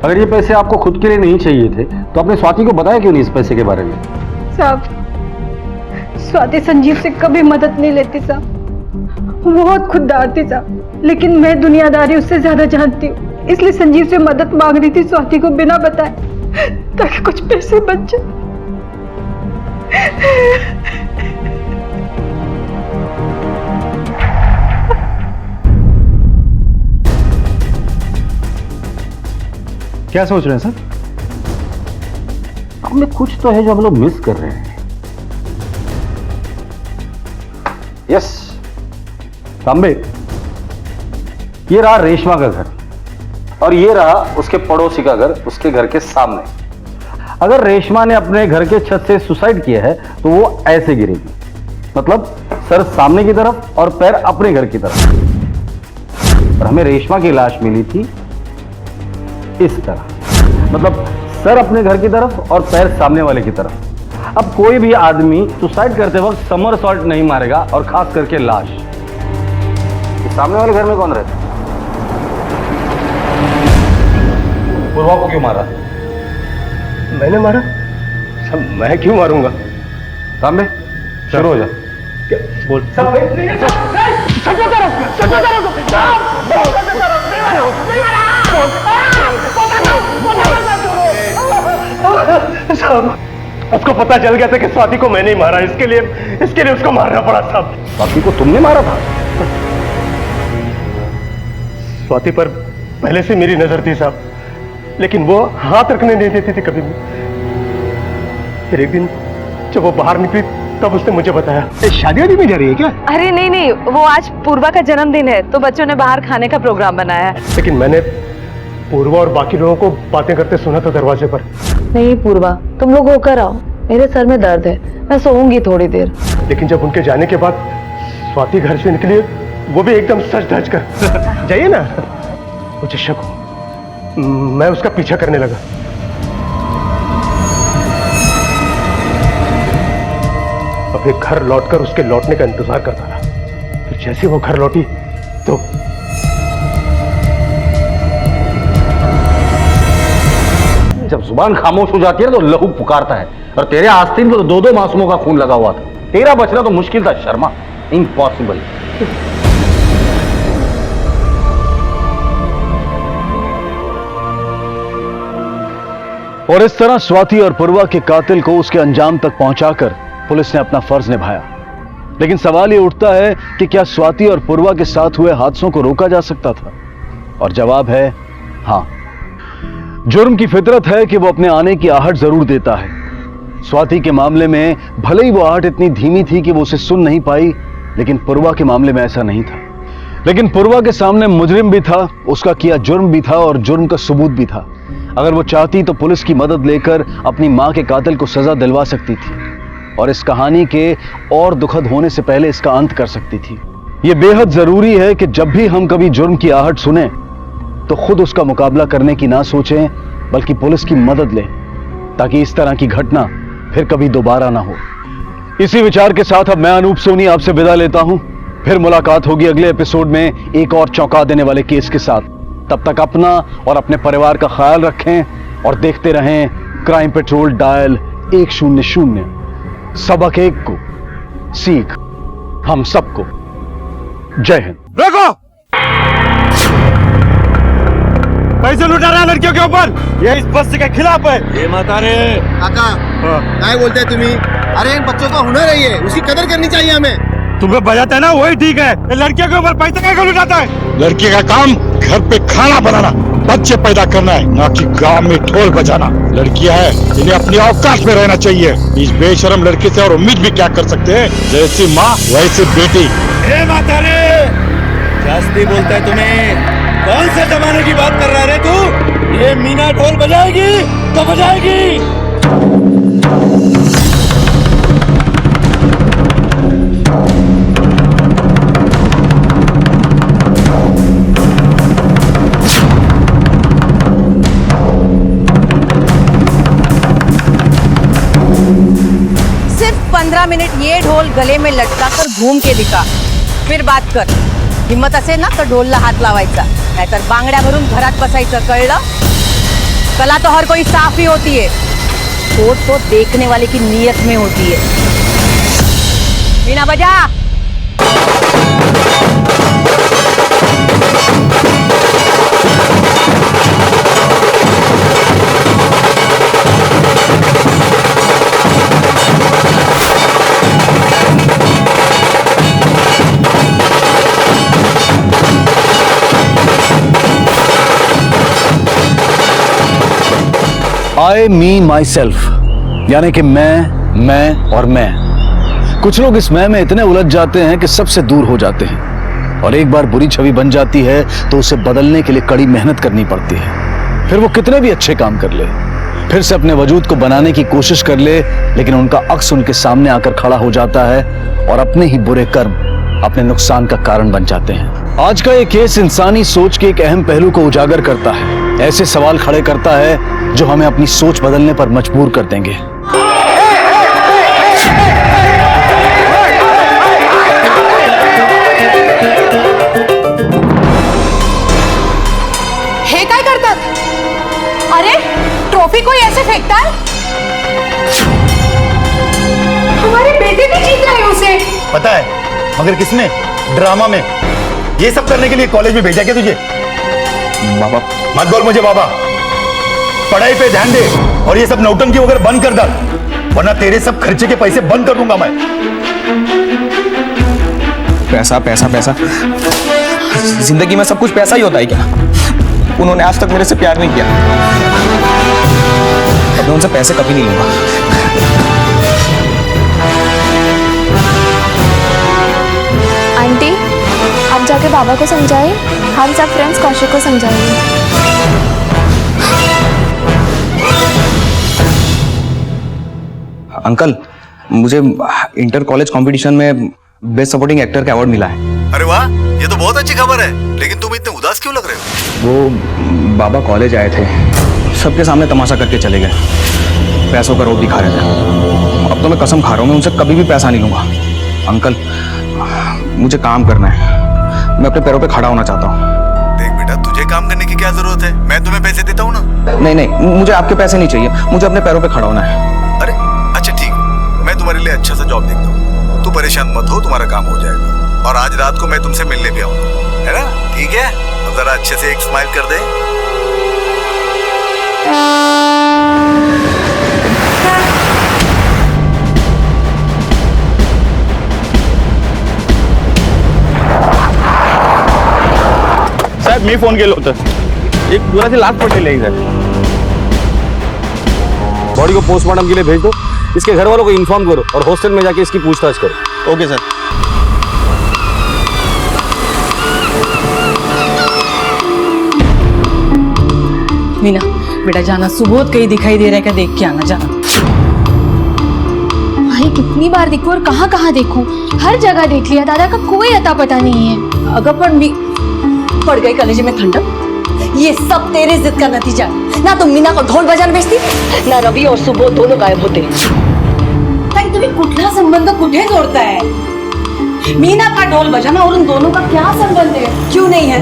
अगर ये पैसे आपको खुद के लिए नहीं चाहिए थे तो आपने स्वाति को बताया क्यों नहीं इस पैसे के बारे में? साहब, स्वाति संजीव से कभी मदद नहीं लेती साहब, वो बहुत खुददार थी साहब, लेकिन मैं दुनियादारी उससे ज्यादा जानती हूँ, इसलिए संजीव से मदद मांग रही थी स्वाति को बिना बताए, ताकि कुछ पैसे बच जाए। क्या सोच रहे हैं सर? हमें कुछ तो है जो हम लोग मिस कर रहे हैं। यस तांबे, ये रहा रेशमा का घर और ये रहा उसके पड़ोसी का घर, उसके घर के सामने। अगर रेशमा ने अपने घर के छत से सुसाइड किया है तो वो ऐसे गिरेगी, मतलब सर सामने की तरफ और पैर अपने घर की तरफ। और हमें रेशमा की लाश मिली थी इस तरह, मतलब सर अपने घर की तरफ और पैर सामने वाले की तरफ। अब कोई भी आदमी सुसाइड करते वक्त समरसॉल्ट नहीं मारेगा, और खास करके लाश। सामने वाले घर में कौन रहता? पूर्वा को क्यों मारा? मैंने मारा? सब मैं क्यों मारूंगा? सामने शुरू हो जा। बोल। उसको पता चल गया था कि स्वाति को मैंने ही मारा, इसके लिए उसको मारना पड़ा साहब। स्वाति को तुमने मारा था? स्वाति पर पहले से मेरी नजर थी साहब, लेकिन वो हाथ रखने नहीं देती थी कभी भी। फिर एक दिन जब वो बाहर निकली तब उसने मुझे बताया। शादी वादी में जा रही है क्या? अरे नहीं नहीं, वो आज पूर्वा का जन्मदिन है तो बच्चों ने बाहर खाने का प्रोग्राम बनाया है। लेकिन मैंने पूर्वा और बाकी लोगों को बातें करते सुना था दरवाजे पर। नहीं पूर्वा, तुम लोग होकर आओ, मेरे सर में दर्द है, मैं सोऊंगी थोड़ी देर। लेकिन जब उनके जाने के बाद स्वाति घर से निकली, वो भी एकदम सच धज कर। जाइए ना। मुझे शक हो, मैं उसका पीछा करने लगा। अपने घर लौटकर उसके लौटने का इंतजार करता रहा। फिर जैसे वो घर लौटी तो जब जुबान खामोश हो जाती है तो लहू पुकारता है, और तेरे आस्तीन में तो 2-2 मासूमों का खून लगा हुआ था। तेरा बचना तो मुश्किल था शर्मा, इम्पॉसिबल। और इस तरह स्वाति और पूर्वा के कातिल को उसके अंजाम तक पहुंचाकर पुलिस ने अपना फर्ज निभाया। लेकिन सवाल यह उठता है कि क्या स्वाति और पूर्वा के साथ हुए हादसों को रोका जा सकता था? और जवाब है हां। जुर्म की फितरत है कि वो अपने आने की आहट जरूर देता है। स्वाति के मामले में भले ही वो आहट इतनी धीमी थी कि वो उसे सुन नहीं पाई, लेकिन पूर्वा के मामले में ऐसा नहीं था। लेकिन पूर्वा के सामने मुजरिम भी था, उसका किया जुर्म भी था और जुर्म का सबूत भी था। अगर वो चाहती तो पुलिस की मदद लेकर अपनी मां के कातिल को सजा दिलवा सकती थी, और इस कहानी के और दुखद होने से पहले इसका अंत कर सकती थी। यह बेहद जरूरी है कि जब भी हम कभी जुर्म की आहट सुने तो खुद उसका मुकाबला करने की ना सोचें, बल्कि पुलिस की मदद लें, ताकि इस तरह की घटना फिर कभी दोबारा ना हो। इसी विचार के साथ अब मैं अनूप सोनी आपसे विदा लेता हूं। फिर मुलाकात होगी अगले एपिसोड में एक और चौंका देने वाले केस के साथ। तब तक अपना और अपने परिवार का ख्याल रखें और देखते रहें क्राइम पेट्रोल डायल 100। सबक एक को सीख हम सबको। जय हिंद। रोको! पैसे लुटा रहा है लड़कियों के ऊपर, ये इस बस्ती के खिलाफ है। ये मत अरे काका, क्या बोलते हैं तुम्ही? अरे इन बच्चों का हुनर है, ये उसकी कदर करनी चाहिए हमें। तुम्हें बजाता है ना, वही ठीक है। लड़कियों के ऊपर पैसे क्या लुटाता है? लड़की का काम घर पे खाना बनाना, बच्चे पैदा करना है, ना कि गांव में ढोल बजाना। लड़कियां है, इन्हें अपनी औकात में रहना चाहिए। इस बेशरम लड़की से और उम्मीद भी क्या कर सकते हैं? जैसी माँ वैसी बेटी। जास्ती बोलता है तुम्हें। कौन से जमाने की बात कर रहा है तू? ये मीना ढोल बजाएगी तो बजाएगी। सिर्फ 15 मिनिट ये ढोल गले में लटका कर घूम के दिखा, फिर बात कर। हिम्मत असेल ना तर ढोलला हात लावायचा, नाहीतर बांगड्या भरून घरात बसायचं, कळलं? कला तो हर कोई साफ ही होती है, तो देखने वाले की नीयत में होती है। मीना बजा। आई मी माई सेल्फ, यानी कि मैं और मैं। कुछ लोग इस मैं में इतने उलझ जाते हैं कि सबसे दूर हो जाते हैं, और एक बार बुरी छवि बन जाती है तो उसे बदलने के लिए कड़ी मेहनत करनी पड़ती है। फिर वो कितने भी अच्छे काम कर ले, फिर से अपने वजूद को बनाने की कोशिश कर ले, लेकिन उनका अक्स उनके सामने आकर खड़ा हो जाता है और अपने ही बुरे कर्म अपने नुकसान का कारण बन जाते हैं। आज का ये केस इंसानी सोच के एक अहम पहलू को उजागर करता है, ऐसे सवाल खड़े करता है जो हमें अपनी सोच बदलने पर मजबूर कर देंगे। हे काय करतात? अरे ट्रॉफी कोई ऐसे फेंकता है? हमारे बेटे ने जीता है उसे। पता है, मगर किसने? ड्रामा में। ये सब करने के लिए कॉलेज में भेजा क्या तुझे? बाबा मत बोल मुझे बाबा। पढ़ाई पे ध्यान दे और ये सब नौटंकी वगैरह बंद कर डाल, वरना तेरे सब खर्चे के पैसे बंद कर दूंगा मैं। पैसा पैसा पैसा, जिंदगी में सब कुछ पैसा ही होता है क्या? उन्होंने आज तक मेरे से प्यार नहीं किया, अब मैं उनसे पैसे कभी नहीं लूंगा। आंटी, आप जाके बाबा को समझाएं, हम सब फ्रेंड्स कौशिक को समझाएंगे। अंकल, मुझे इंटर कॉलेज कंपटीशन में बेस्ट सपोर्टिंग एक्टर का अवार्ड मिला है। अरे वाह, ये तो बहुत अच्छी खबर है, लेकिन तुम इतने उदास क्यों लग रहे हो? वो बाबा कॉलेज आए थे, सबके सामने तमाशा करके चले गए, पैसों का रोब दिखा रहे थे। अब तो मैं कसम खा रहा हूँ, मैं उनसे कभी भी पैसा नहीं लूंगा। अंकल, मुझे काम करना है, मैं अपने पैरों पे खड़ा होना चाहता हूँ। देख बेटा, तुझे काम करने की क्या जरूरत है? मैं तुम्हें पैसे देता हूँ ना। नहीं नहीं, मुझे आपके पैसे नहीं चाहिए, मुझे अपने पैरों पे खड़ा होना है। अरे अच्छा ठीक, मैं तुम्हारे लिए अच्छा सा जॉब देखता हूँ, तू परेशान मत हो, तुम्हारा काम हो जाएगा। और आज रात को मैं तुमसे मिलने भी आऊंगा, है ना? ठीक है, अब जरा अच्छे से एक स्माइल कर दे। साहेब मी फोन केलं होतं, एक मुलाची लाश पडलेली आहे इथे। बॉडी को पोस्टमार्टम के लिए भेज दो, इसके घर वालों को इन्फॉर्म करो और हॉस्टल में जाके इसकी पूछताछ करो। Okay sir. मीना बेटा जाना, सुबोध कहीं दिखाई दे रहा है क्या? देख के आना, जाना। भाई कितनी बार देखूं और कहाँ कहाँ देखूं, हर जगह देख लिया, दादा का कोई अता पता नहीं है। अगर पड़ गई कलेजे में ठंडक। ये सब तेरे जिद का नतीजा है। ना तुम मीना को ढोल बजाने भेजती, ना रवि और सुबोध दोनों गायब होते। ताई तुम्हें कुठला संबंध कुठे जोड़ता है? मीना का ढोल बजाना और उन दोनों का क्या संबंध है? क्यों नहीं है?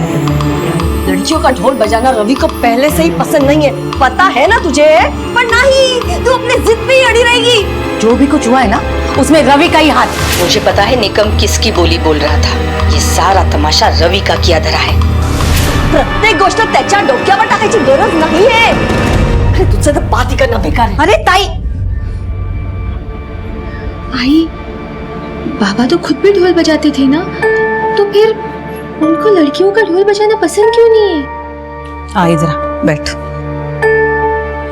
लड़कियों का ढोल बजाना रवि को पहले से ही पसंद नहीं है, पता है ना तुझे? पर नहीं, तू अपने जिद पे ही अड़ी रहेगी। जो भी कुछ हुआ है ना, उसमें रवि का ही हाथ। मुझे पता है निकम किसकी बोली बोल रहा था, ये सारा तमाशा रवि का किया धरा है। प्रत्येक गोष्ट त्याच्या डोक्यावर टाकायची गरज नाही है। अरे तुझसे तो बात ही करना बेकार है। अरे ताई, आई बाबा तो खुद भी ढोल बजाते थे ना, तो फिर उनको लड़कियों का ढोल बजाना पसंद क्यों नहीं है? आए जरा बैठ।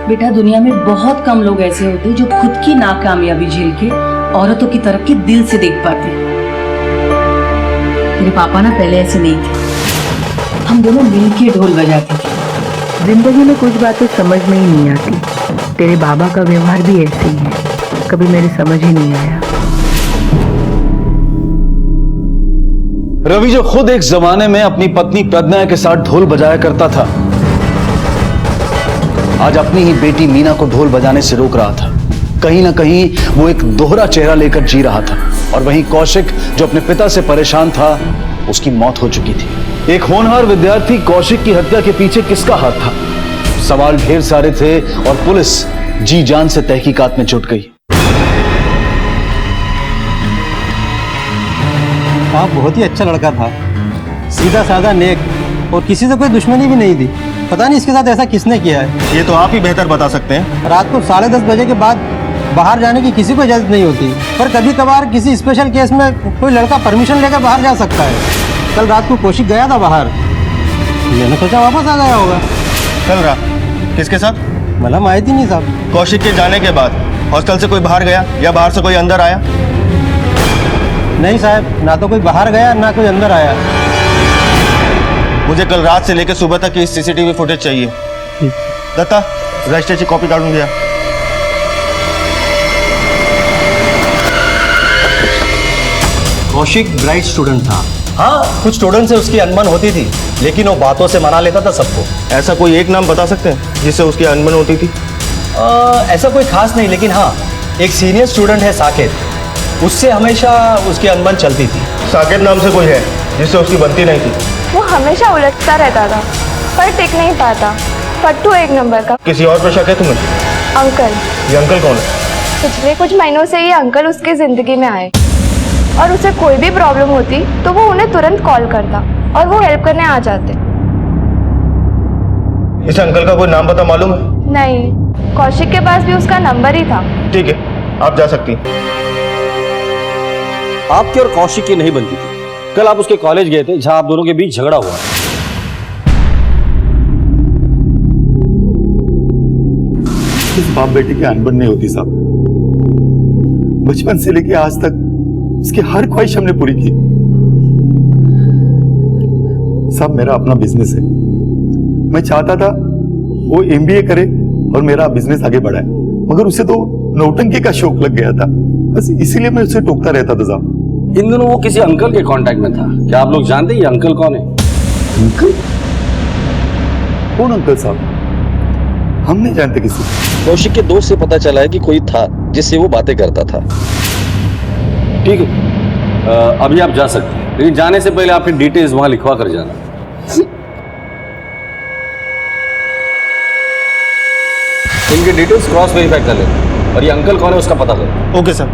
बेटा, दुनिया में बहुत कम लोग ऐसे होते जो खुद की नाकामयाबी झेल के औरतों की तरफ के दिल से देख पाते। मेरे पापा ना पहले ऐसे नहीं थे, हम दोनों मिलके ढोल बजाते थे। जिंदगी में कुछ बातें समझ में ही नहीं आती। तेरे बाबा का व्यवहार भी ऐसे ही है, कभी मेरी समझ ही नहीं आया। रवि जो खुद एक जमाने में अपनी पत्नी प्रज्ञा के साथ ढोल बजाया करता था, आज अपनी ही बेटी मीना को ढोल बजाने से रोक रहा था। कहीं ना कहीं वो एक दोहरा चेहरा लेकर जी रहा था। और वहीं कौशिक जो अपने पिता से परेशान था, उसकी मौत हो चुकी थी। एक होनहार विद्यार्थी कौशिक की हत्या के पीछे किसका हाथ था? सवाल ढेर सारे थे और पुलिस जी जान से तहकीकात में जुट गई। आप बहुत ही अच्छा लड़का था, सीधा साधा नेक, और किसी से कोई दुश्मनी भी नहीं थी। पता नहीं इसके साथ ऐसा किसने किया है। ये तो आप ही बेहतर बता सकते हैं। रात को 10:30 बजे के बाद बाहर जाने की किसी को इजाजत नहीं होती, पर कभी कभार किसी स्पेशल केस में कोई लड़का परमिशन लेकर बाहर जा सकता है। कल रात को कौशिक गया था बाहर, मैंने सोचा वापस आ गया होगा। कल रात किसके साथ? मतलब माहिती नहीं साहब। कौशिक के जाने के बाद हॉस्टल से कोई बाहर गया या बाहर से कोई अंदर आया? नहीं साहब, ना तो कोई बाहर गया ना कोई अंदर आया। मुझे कल रात से लेकर सुबह तक की सीसीटीवी फुटेज चाहिए। दत्ता, रजिस्टर की कॉपी काढून घ्या। कौशिक ब्राइट स्टूडेंट था। हाँ, कुछ स्टूडेंट से उसकी अनबन होती थी, लेकिन वो बातों से मना लेता था सबको। ऐसा कोई एक नाम बता सकते हैं जिससे उसकी अनबन होती थी? ऐसा कोई खास नहीं, लेकिन हाँ, एक सीनियर स्टूडेंट है साकेत, उससे हमेशा उसकी अनबन चलती थी। साकेत नाम से कोई है जिससे उसकी बनती नहीं थी? वो हमेशा उलझता रहता था पर टिक नहीं पाता। फट्टू एक नंबर का। किसी और पर शक है तुम्हें? अंकल। ये अंकल कौन है? पिछले कुछ महीनों से ये अंकल उसकी जिंदगी में आए और उसे कोई भी प्रॉब्लम होती तो वो उन्हें तुरंत कॉल करता और वो हेल्प करने आ जाते। इस अंकल का कोई नाम पता मालूम है? नहीं, कौशिक के पास भी उसका नंबर ही था। ठीक है, आप जा सकती हैं। आपकी और कौशिक की नहीं बनती थी। कल आप उसके कॉलेज गए थे जहां आप दोनों के बीच झगड़ा हुआ। इस बाप बेटे की अनबन नहीं होती साहब। बचपन से लेके आज तक उसकी हर ख्वाहिश हमने पूरी की। साहब मेरा अपना बिजनेस है, मैं चाहता था वो एमबीए करे और मेरा बिजनेस आगे बढ़ाए, मगर उसे तो नौटंकी का शौक लग गया था, बस इसीलिए मैं उसे टोकता रहता था साहब। इन दोनों वो किसी अंकल के कांटेक्ट में था। क्या आप लोग जानते हैं ये अंकल कौन है? अंकल? कौन अंकल साहब? हम नहीं जानते किसी। कौशिक के दोस्त से पता चला है कि कोई था जिससे वो बातें करता था। ठीक है, अभी आप जा सकते हैं, लेकिन जाने से पहले आपकी डिटेल्स वहां लिखवा कर जाना। इनके डिटेल्स क्रॉस वेरीफाई कर लेना और ये अंकल कौन है उसका पता करो। Okay sir.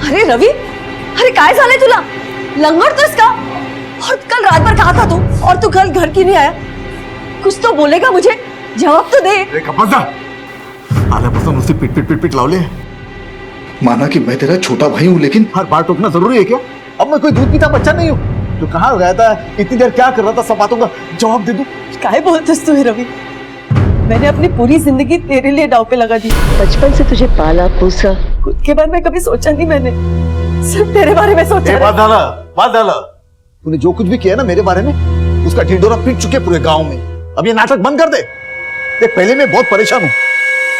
अरे रवि, अरे काय झालंय तुला? लंगडतोस का? और कल रात भर कहा था तू, और तू कल घर क्यों नहीं आया? कुछ तो बोलेगा मुझे, जवाब तो दे। आल्यापासून नुसती पिट पिट पिट पिट लावले। माना कि मैं तेरा छोटा भाई हूँ, लेकिन हर बार टोकना जरूरी है क्या? अब मैं कोई दूध पीता बच्चा नहीं हूँ जो कहाँ गया था, इतनी देर क्या कर रहा था, सब बातों का जवाब दे दूं। काय बोलतोस तू रवि? मैंने अपनी पूरी जिंदगी तेरे लिए दांव पे लगा दी। बचपन से तुझे पाला पोसा। खुद के बारे में कभी सोचा नहीं मैंने, सिर्फ तेरे बारे में सोचा। बात डाला तूने जो कुछ भी किया ना मेरे बारे में, उसका ढिंडोरा पीट चुके पूरे गांव में। अब ये नाटक बंद कर दे। देख पहले मैं बहुत परेशान हूँ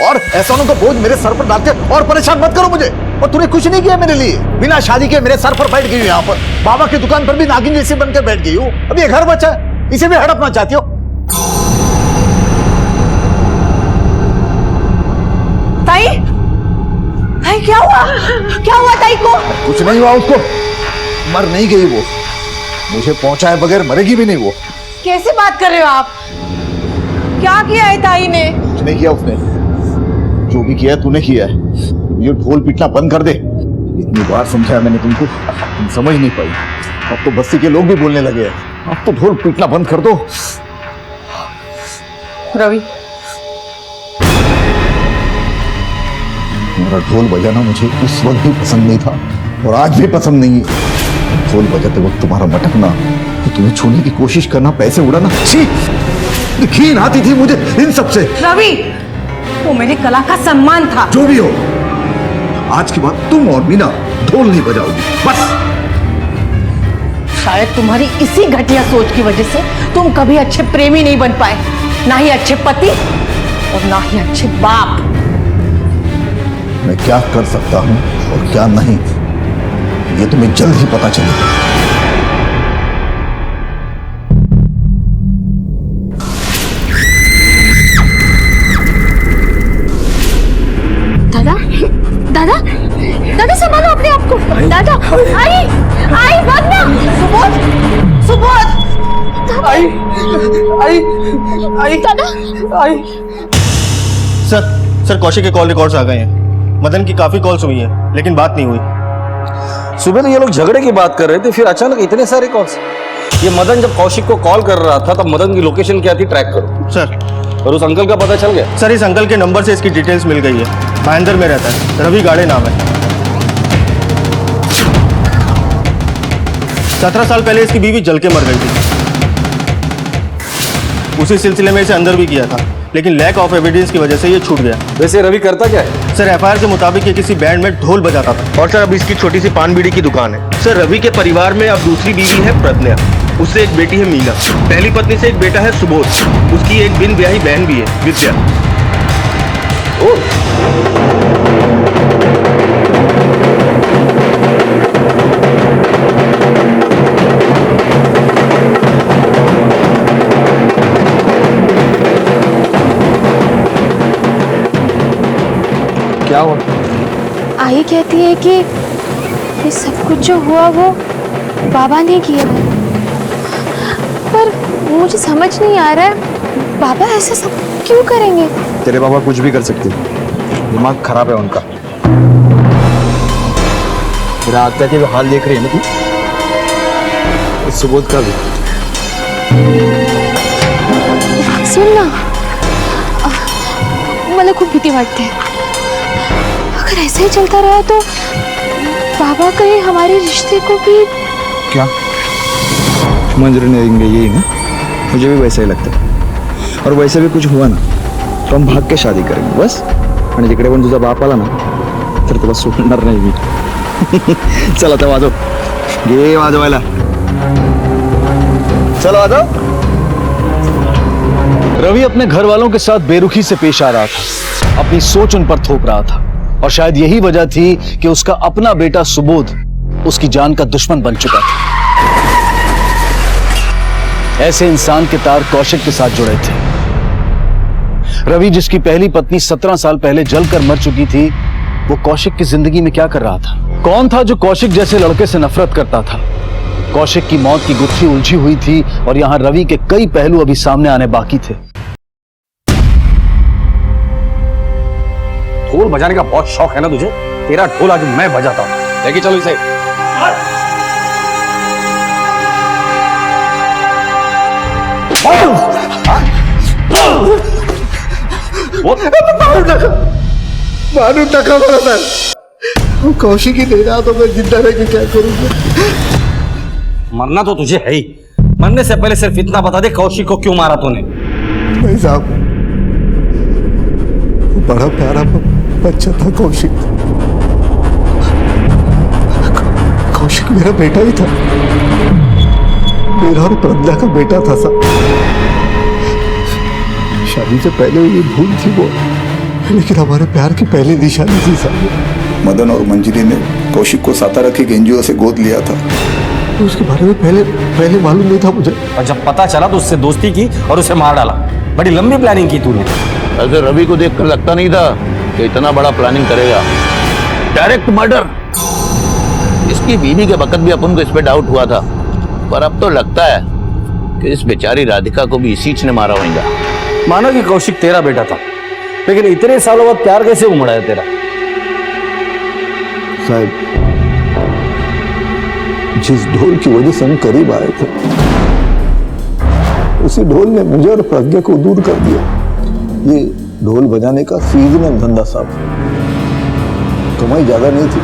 और एहसानों का बोझ मेरे सर पर डालते और परेशान मत करो मुझे। और तूने कुछ नहीं किया मेरे लिए, बिना शादी के मेरे सर पर बैठ गई हूँ यहाँ पर। बाबा की दुकान पर भी नागिन जैसे बनकर बैठ गई हूँ। अब ये घर बचा है, इसे भी हड़पना चाहती हो? ताई, ताई क्या हुआ? क्या हुआ ताई को? कुछ नहीं हुआ उसको, मर नहीं गई वो। मुझे पहुंचाए बगैर मरेगी भी नहीं वो। कैसे बात कर रहे हो आप? क्या किया है ताई ने? कुछ नहीं किया उसने, जो भी किया है तूने किया है। ये ढोल पीटना बंद कर दे। इतनी बार समझाया मैंने तुमको, तुम समझ नहीं पाई। अब तो बस्ती के लोग भी बोलने लगे हैं। अब तो ढोल पीटना बंद कर दो। रवि, मेरा ढोल बजाना मुझे उस वक्त भी पसंद नहीं था और आज भी पसंद नहीं है। ढोल बजाते वक्त तुम्हारा मटकना, तो तुम्हें छूने की कोशिश करना, पैसे उड़ाना, छी, घिन आती थी मुझे इन सब से। रवि, वो मेरी कला का सम्मान था। जो भी हो, आज के बाद तुम और मीना ढोल नहीं बजाओगी, बस। शायद तुम्हारी इसी घटिया सोच की वजह से तुम कभी अच्छे प्रेमी नहीं बन पाए, ना ही अच्छे पति और ना ही अच्छे बाप। मैं क्या कर सकता हूं और क्या नहीं, ये तुम्हें जल्द ही पता चलेगा। दादा, दादा, दादा संभालो अपने आप को। दादा, आई, आई भागना। सुबोध, सुबोध, आई, आई, आई, दादा, आई। सर कौशिक के कॉल रिकॉर्ड्स आ गए हैं। मदन की काफी कॉल्स हुई हैं, लेकिन बात नहीं हुई। सुबह तो ये लोग झगड़े की बात कर रहे थे, फिर अचानक इतने सारे कॉल्स। ये मदन जब कौशिक को कॉल कर रहा था तब मदन की लोकेशन क्या थी ट्रैक करो। सर, और उस अंकल का पता चल गया? सर इस अंकल के नंबर से इसकी डिटेल्स मिल गई है। महेंद्र में रहता है, रवि गाड़े नाम है। 17 साल पहले इसकी बीवी जल के मर गई थी। उसी सिलसिले में इसे अंदर भी किया था, लेकिन लैक ऑफ एविडेंस की वजह से ये छूट गया। वैसे रवि करता क्या है? सर एफआईआर के मुताबिक ये किसी बैंड में ढोल बजाता था। और सर अब इसकी छोटी सी पान बीड़ी की दुकान है। सर रवि के परिवार में अब दूसरी बीवी है प्रज्ञा, उससे एक बेटी है मीना, पहली पत्नी से एक बेटा है सुबोध, उसकी एक बिन ब्याही बहन भी है विद्या। कहती है कि ये सब कुछ जो हुआ वो बाबा ने किया है, पर मुझे समझ नहीं आ रहा है बाबा ऐसा सब क्यों करेंगे। तेरे बाबा कुछ भी कर सकते हैं, दिमाग खराब है उनका। तेरा आत्या के हाल देख रही है ना तू, इस सुबोध का भी। सुनना, मला खूप भीती वाटते है। अगर ऐसे ही चलता रहा तो बाबा कहीं हमारे रिश्ते को भी क्या मंजूरी नहीं देंगे, यही ना? मुझे भी वैसा ही लगता है। और वैसे भी कुछ हुआ ना तो हम भाग के शादी करेंगे बस। आणि तिकडे पण तुझा बाप आला ना तर तुला सोडणार नाही मी। चल आता वाजव, घे वाजवायला, चल वाजव। रवि अपने घर वालों के साथ बेरुखी से पेश आ रहा था, अपनी सोच उन पर थोप रहा था, और शायद यही वजह थी कि उसका अपना बेटा सुबोध उसकी जान का दुश्मन बन चुका था। ऐसे इंसान के तार कौशिक के साथ जुड़े थे। रवि जिसकी पहली पत्नी 17 साल पहले जलकर मर चुकी थी, वो कौशिक की जिंदगी में क्या कर रहा था? कौन था जो कौशिक जैसे लड़के से नफरत करता था? कौशिक की मौत की गुत्थी उलझी हुई थी और यहां रवि के कई पहलू अभी सामने आने बाकी थे। ढोल बजाने का बहुत शौक है ना तुझे? तेरा ढोल आज मैं बजाता हूं, लेके चलो इसे। मारू टका बड़ा कौशिक ही दे रहा तो मैं जिंदा रह के क्या करूंगा? मरना तो तुझे है ही, मरने से पहले सिर्फ इतना बता दे कौशिक को क्यों मारा तूने? भाई साहब, बड़ा प्यारा बच्चा था कौशिक। कौशिक मेरा बेटा ही था, मेरा और प्रज्ञा का बेटा था साहब। शादी से पहले ये भूल थी वो, लेकिन हमारे प्यार की पहली निशानी थी साहब। मदन और मंजरी ने कौशिक को सातारा के एनजीओ से गोद लिया था। तो उसके बारे में पहले मालूम नहीं था मुझे, और जब पता चला तो उससे दोस्ती की और उसे मार डाला। बड़ी लंबी प्लानिंग की तूने। ऐसे रवि को देखकर लगता नहीं था कि इतना बड़ा प्लानिंग करेगा। Direct murder. इसकी बीवी के वक्त भी अपन को इस पे डाउट हुआ था, पर अब तो लगता है कि इस बेचारी राधिका को भी इसी ने मारा होगा। मानो कि कौशिक तेरा बेटा था, लेकिन इतने सालों बाद प्यार कैसे उमड़ा है तेरा? साहब, जिस ढोल की वजह से हम करीब आए थे, उसी ढोल ने मुझे और प्रज्ञा को दूर कर दिया। ये ढोल बजाने का सीजनल धंधा साहब, कमाई ज्यादा नहीं थी।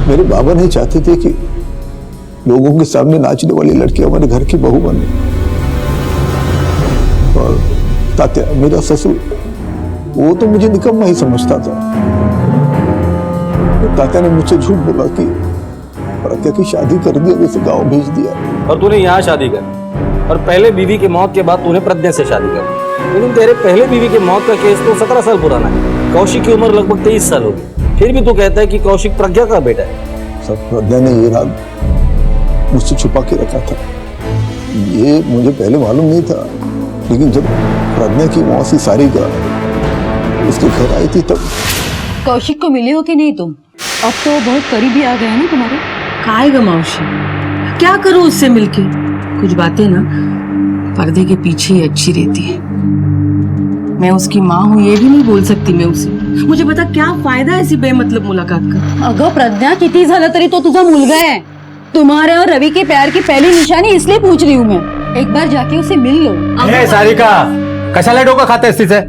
मेरे बाबा नहीं चाहते थे कि लोगों के सामने नाचने वाली लड़की हमारे घर की बहू बने। और तात्या, मेरा ससुर, वो तो मुझे निकम्मा ही समझता था। तात्या ने मुझसे झूठ बोला कि प्रज्ञा की शादी कर दी और उसे गांव भेज दिया। और तूने यहाँ शादी कर, और पहले बीवी की मौत के बाद तूने प्रज्ञा से शादी कर। लेकिन तेरे पहले बीवी की मौत का केस तो 17 साल पुराना है। कौशिक की उम्र लगभग 23 साल होगी, फिर भी तू कहता है कि कौशिक प्रज्ञा का बेटा है। सब प्रज्ञा ने ये राज मुझसे छुपा के रखा था। ये मुझे पहले मालूम नहीं था, लेकिन जब प्रज्ञा की मौसी सारी का उसके घर आई थी तब। कौशिक को मिले हो कि नहीं तुम? अब तो बहुत करीबी आ गए हैं ना तुम्हारे। काय ग मौसी, क्या करूं उससे मिलके? कुछ बातें ना पर्दे के पीछे ही अच्छी रहती है। मैं उसकी माँ हूँ ये भी नहीं बोल सकती मैं उसे। मुझे पता क्या फायदा ऐसी बेमतलब मुलाकात का। अगं प्रज्ञा, किती झालं तरी तो तुझा मुलगा है। तुम्हारे और रवि के प्यार की पहली निशानी इसलिए पूछ रही हूँ मैं। एक बार जाके उसे मिल लो। सारिका, कशाला डोका खाते तिचे?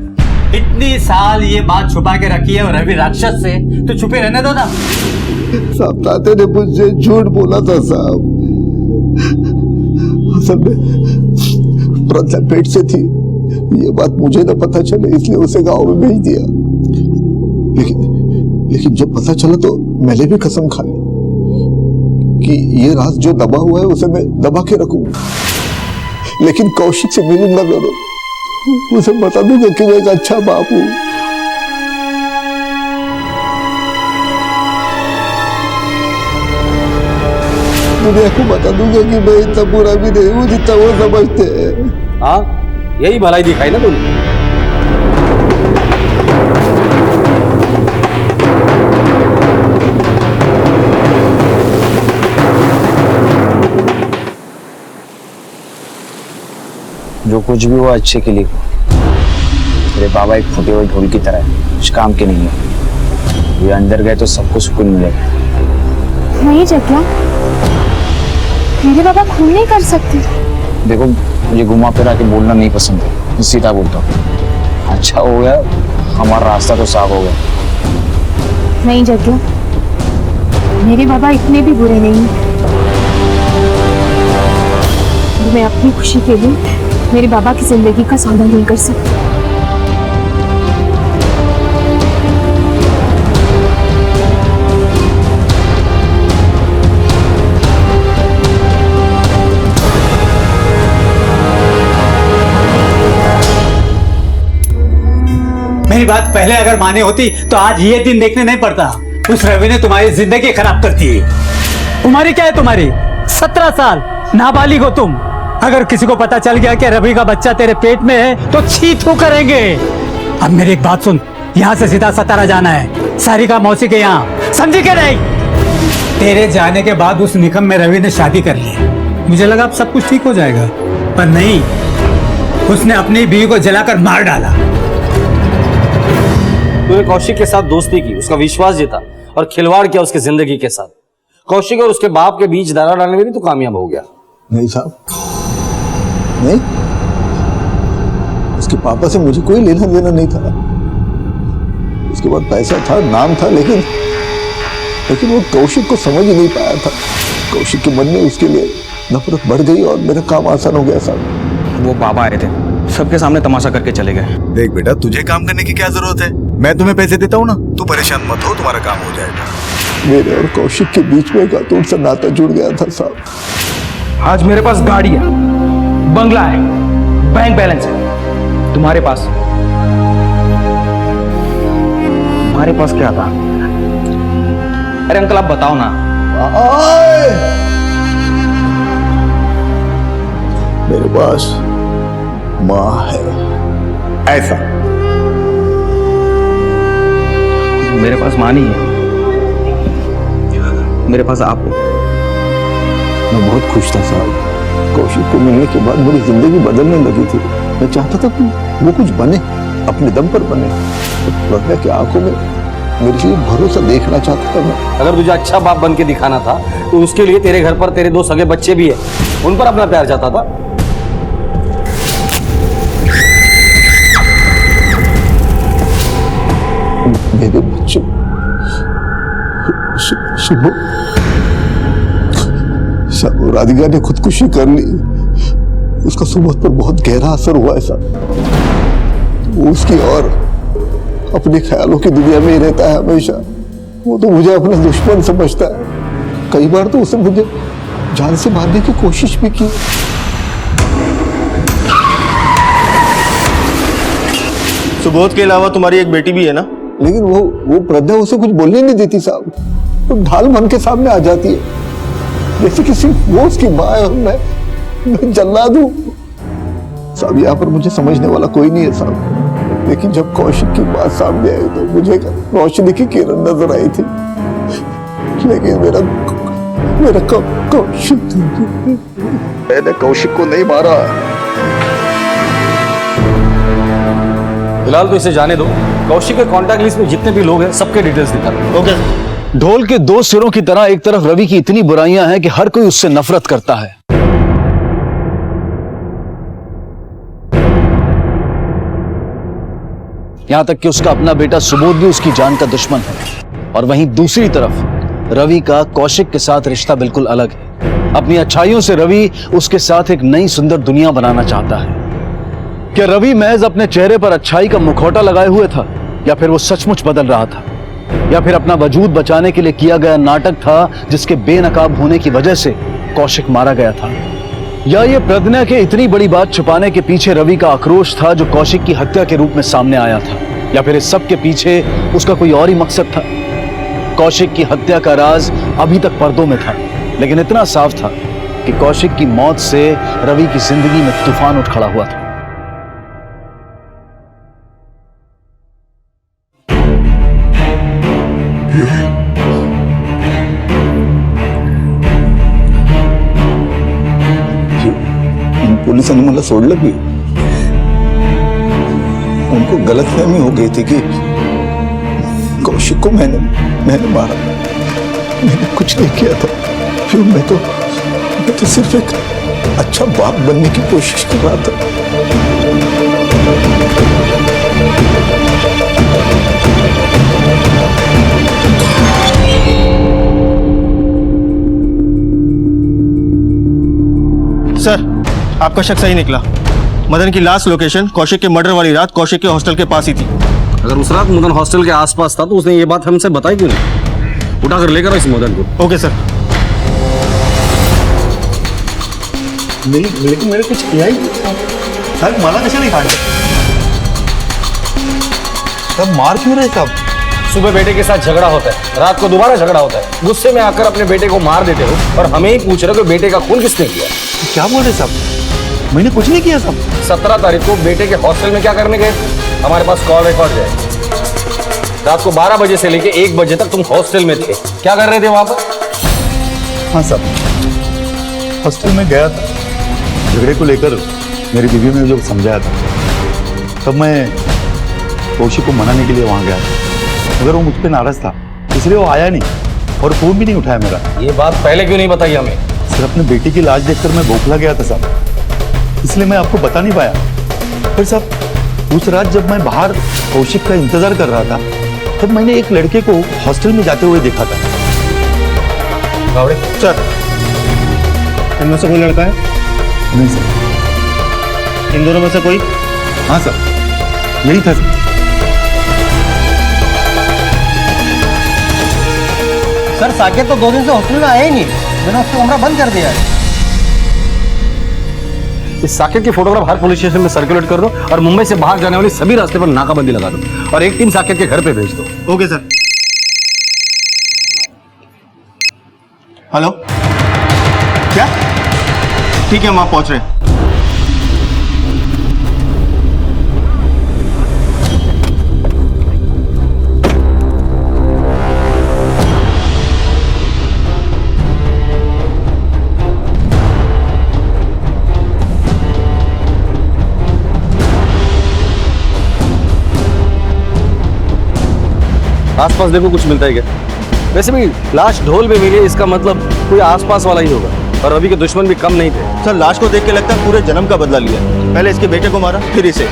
इतनी साल ये बात छुपा के रखी है और रवि राक्षस से तो छुपे रहने दो ना। साहब, ताते ने मुझसे झूठ बोला था साहब। असल में प्रज्ञा पेट से थी, ये बात मुझे ना पता चले, इसलिए उसे गांव में भेज दिया। लेकिन जब पता चला तो मैंने भी कसम खा ली कि ये राज जो दबा हुआ है उसे मैं दबा के रखूंगा, लेकिन कौशिक से मिलूंगा जरूर। उसे बता दूंगा कि मैं एक अच्छा बाप हूं। दुनिया को बता दूंगा कि मैं इतना बुरा भी नहीं हूं जितना वो समझते हैं। हाँ, यही भलाई दिखाई ना तूने। जो कुछ भी हुआ अच्छे के लिए। मेरे बाबा एक फूटे हुए ढोल की तरह है, कुछ काम के नहीं है। ये अंदर गए तो सबको सुकून मिलेगा। नहीं जग्या, मेरे बाबा खून नहीं कर सकते। देखो, मुझे घुमा फिरा के बोलना नहीं पसंद है, सीधा बोलता हूँ। अच्छा हो गया हमारा रास्ता तो साफ हो गया। नहीं जग्या, मेरे बाबा इतने भी बुरे नहीं हैं। मैं अपनी खुशी के लिए मेरे बाबा की जिंदगी का सौदा नहीं कर सकती। मेरी बात पहले अगर माने होती तो आज ये दिन देखने नहीं पड़ता। उस रवि ने तुम्हारी जिंदगी खराब कर दी। उम्र क्या है तुम्हारी? 17 साल, नाबालिग हो तुम। अगर किसी को पता चल गया कि रवि का बच्चा तेरे पेट में है तो छी थू करेंगे। अब मेरी एक बात सुन, यहाँ से सीधा सतारा जाना है, सारिका मौसी के यहाँ, समझी के नहीं? तेरे जाने के बाद उस निकम में रवि ने शादी कर ली। मुझे लगा अब सब कुछ ठीक हो जाएगा, पर नहीं, उसने अपनी बीवी को जलाकर मार डाला। तूने कौशिक के साथ दोस्ती की, उसका विश्वास जीता और खिलवाड़ किया उसकी जिंदगी के साथ। कौशिक और उसके बाप के बीच दरार डालने में भी तू कामयाब हो गया। नहीं साहब, नहीं, उसके पापा से मुझे कोई लेना देना नहीं था। उसके बाद पैसा था, नाम था, लेकिन वो कौशिक को समझ ही नहीं पाया था। कौशिक के मन में उसके लिए नफरत बढ़ गई और मेरा काम आसान हो गया साहब। वो बाबा आए थे, सबके सामने तमाशा करके चले गए। देख बेटा, तुझे काम करने की क्या जरूरत है? मैं तुम्हें पैसे देता हूँ ना, तू परेशान मत हो, तुम्हारा काम हो जाएगा। मेरे और कौशिक के बीच में एक अटूट सा नाता जुड़ गया था साहब। आज मेरे पास गाड़ी है, बंगला है, बैंक बैलेंस है। तुम्हारे पास क्या था? अरे अंकल आप बताओ ना। मेरे पास माँ है, ऐसा। मेरे पास माँ नहीं है, मेरे पास आप हो। मैं बहुत खुश था साहब। कौशिक को मिलने के बाद मेरी जिंदगी बदलने लगी थी। मैं चाहता था कि वो कुछ बने, अपने दम पर बने। प्रज्ञा की आंखों में मेरे लिए भरोसा देखना चाहता था मैं। अगर तुझे अच्छा बाप बन के दिखाना था तो उसके लिए तेरे घर पर तेरे 2 सगे बच्चे भी है, उन पर अपना प्यार चाहता था। मेरे बच्चे राधिका ने खुदकुशी कर ली। उसका सुबोध पर बहुत गहरा असर हुआ ऐसा। वो उसकी और अपने ख्यालों की दुनिया में ही रहता है हमेशा। वो तो मुझे अपना दुश्मन समझता है। कई बार तो उसने मुझे जान से मारने की कोशिश भी की। सुबोध के अलावा तुम्हारी एक बेटी भी है ना? लेकिन वो प्रज्ञा उसे कुछ बोलने नहीं देती साहब। वो ढाल मन के सामने आ जाती है, जैसे किसी वो उसकी माँ है और मैं जल्लाद हूं साहब। यहाँ पर मुझे समझने वाला कोई नहीं है साहब। लेकिन जब कौशिक की बात सामने आई तो मुझे रोशनी की किरण नजर आई थी। लेकिन मेरा कौशिक, मैंने कौशिक को नहीं मारा। फिलहाल तो इसे जाने दो। कौशिक के कॉन्टैक्ट लिस्ट में जितने भी लोग हैं सबके डिटेल्स दिखा दो। ओके। ढोल के 2 सिरों की तरह एक तरफ रवि की इतनी बुराइयां हैं कि हर कोई उससे नफरत करता है। यहां तक कि उसका अपना बेटा सुबोध भी उसकी जान का दुश्मन है। और वहीं दूसरी तरफ रवि का कौशिक के साथ रिश्ता बिल्कुल अलग है। अपनी अच्छाइयों से रवि उसके साथ एक नई सुंदर दुनिया बनाना चाहता है। क्या रवि महज अपने चेहरे पर अच्छाई का मुखौटा लगाए हुए था, या फिर वो सचमुच बदल रहा था, या फिर अपना वजूद बचाने के लिए किया गया नाटक था जिसके बेनकाब होने की वजह से कौशिक मारा गया था? या ये प्रज्ञा के इतनी बड़ी बात छुपाने के पीछे रवि का आक्रोश था जो कौशिक की हत्या के रूप में सामने आया था? या फिर इस सब के पीछे उसका कोई और ही मकसद था? कौशिक की हत्या का राज अभी तक पर्दों में था, लेकिन इतना साफ था कि कौशिक की मौत से रवि की जिंदगी में तूफान उठ खड़ा हुआ था। पोलिसांनी मला सोडलं की उनको गलतफहमी हो गई थी कि कौशिक को मैंने मारा। मैंने कुछ नहीं किया था। फिर मैं तो सिर्फ एक अच्छा बाप बनने की कोशिश कर रहा था। सर, आपका शक सही निकला। मदन की लास्ट लोकेशन कौशिक के मर्डर वाली रात कौशिक के हॉस्टल के पास ही थी। अगर उस रात मदन हॉस्टल के आसपास था तो उसने ये बात हमसे बताई क्यों नहीं? उठाकर लेकर इस मदन को। Okay sir. लेकिन मैंने कुछ किया ही सर। माला कैसे नहीं खाया? सब मार क्यों रहे सब? सुबह बेटे के साथ झगड़ा होता है, रात को दोबारा झगड़ा होता है, गुस्से में आकर अपने बेटे को मार देते हो और हमें ही पूछ रहे हो कि बेटे का खून किसने किया? क्या बोल रहे सब? मैंने कुछ नहीं किया सब। 17 तारीख को बेटे के हॉस्टल में क्या करने गए? हमारे पास कॉल रिकॉर्ड है। रात को 12 बजे से लेके 1 बजे तक तुम हॉस्टल में थे। क्या कर रहे थे वहां पर? हाँ सर, हॉस्टल में गया था। झगड़े को लेकर मेरी बीवी ने जो समझाया था, तब मैं कौशिक को मनाने के लिए वहां गया था। मगर वो मुझ पर नाराज था, इसलिए वो आया नहीं और फोन भी नहीं उठाया मेरा। ये बात पहले क्यों नहीं बताई हमें? सर, अपने बेटी की लाश देखकर मैं बौखला गया था साहब, इसलिए मैं आपको बता नहीं पाया। फिर साहब, उस रात जब मैं बाहर कौशिक का इंतजार कर रहा था, तब मैंने एक लड़के को हॉस्टल में जाते हुए देखा था। सर, इनमें से कोई लड़का है? नहीं सर। इन दोनों में से कोई? हाँ सर, यही था सर। सर, साकेत तो 2 दिन से हॉस्टल में आया ही नहीं। मैंने उसका कमरा बंद कर दिया है। इस साकेत की फोटोग्राफ हर पुलिस स्टेशन में सर्कुलेट कर दो और मुंबई से बाहर जाने वाले सभी रास्ते पर नाकाबंदी लगा दो और एक टीम साकेत के घर पे भेज दो। Okay sir. हेलो, क्या? ठीक है, हम वहां पहुंच रहे हैं। आसपास देखो कुछ मिलता है क्या? वैसे भी लाश ढोल में मिली, इसका मतलब कोई आसपास वाला ही होगा और रवि के दुश्मन भी कम नहीं थे। सर, लाश को देख के लगता है पूरे जन्म का बदला लिया। पहले इसके बेटे को मारा, फिर इसे।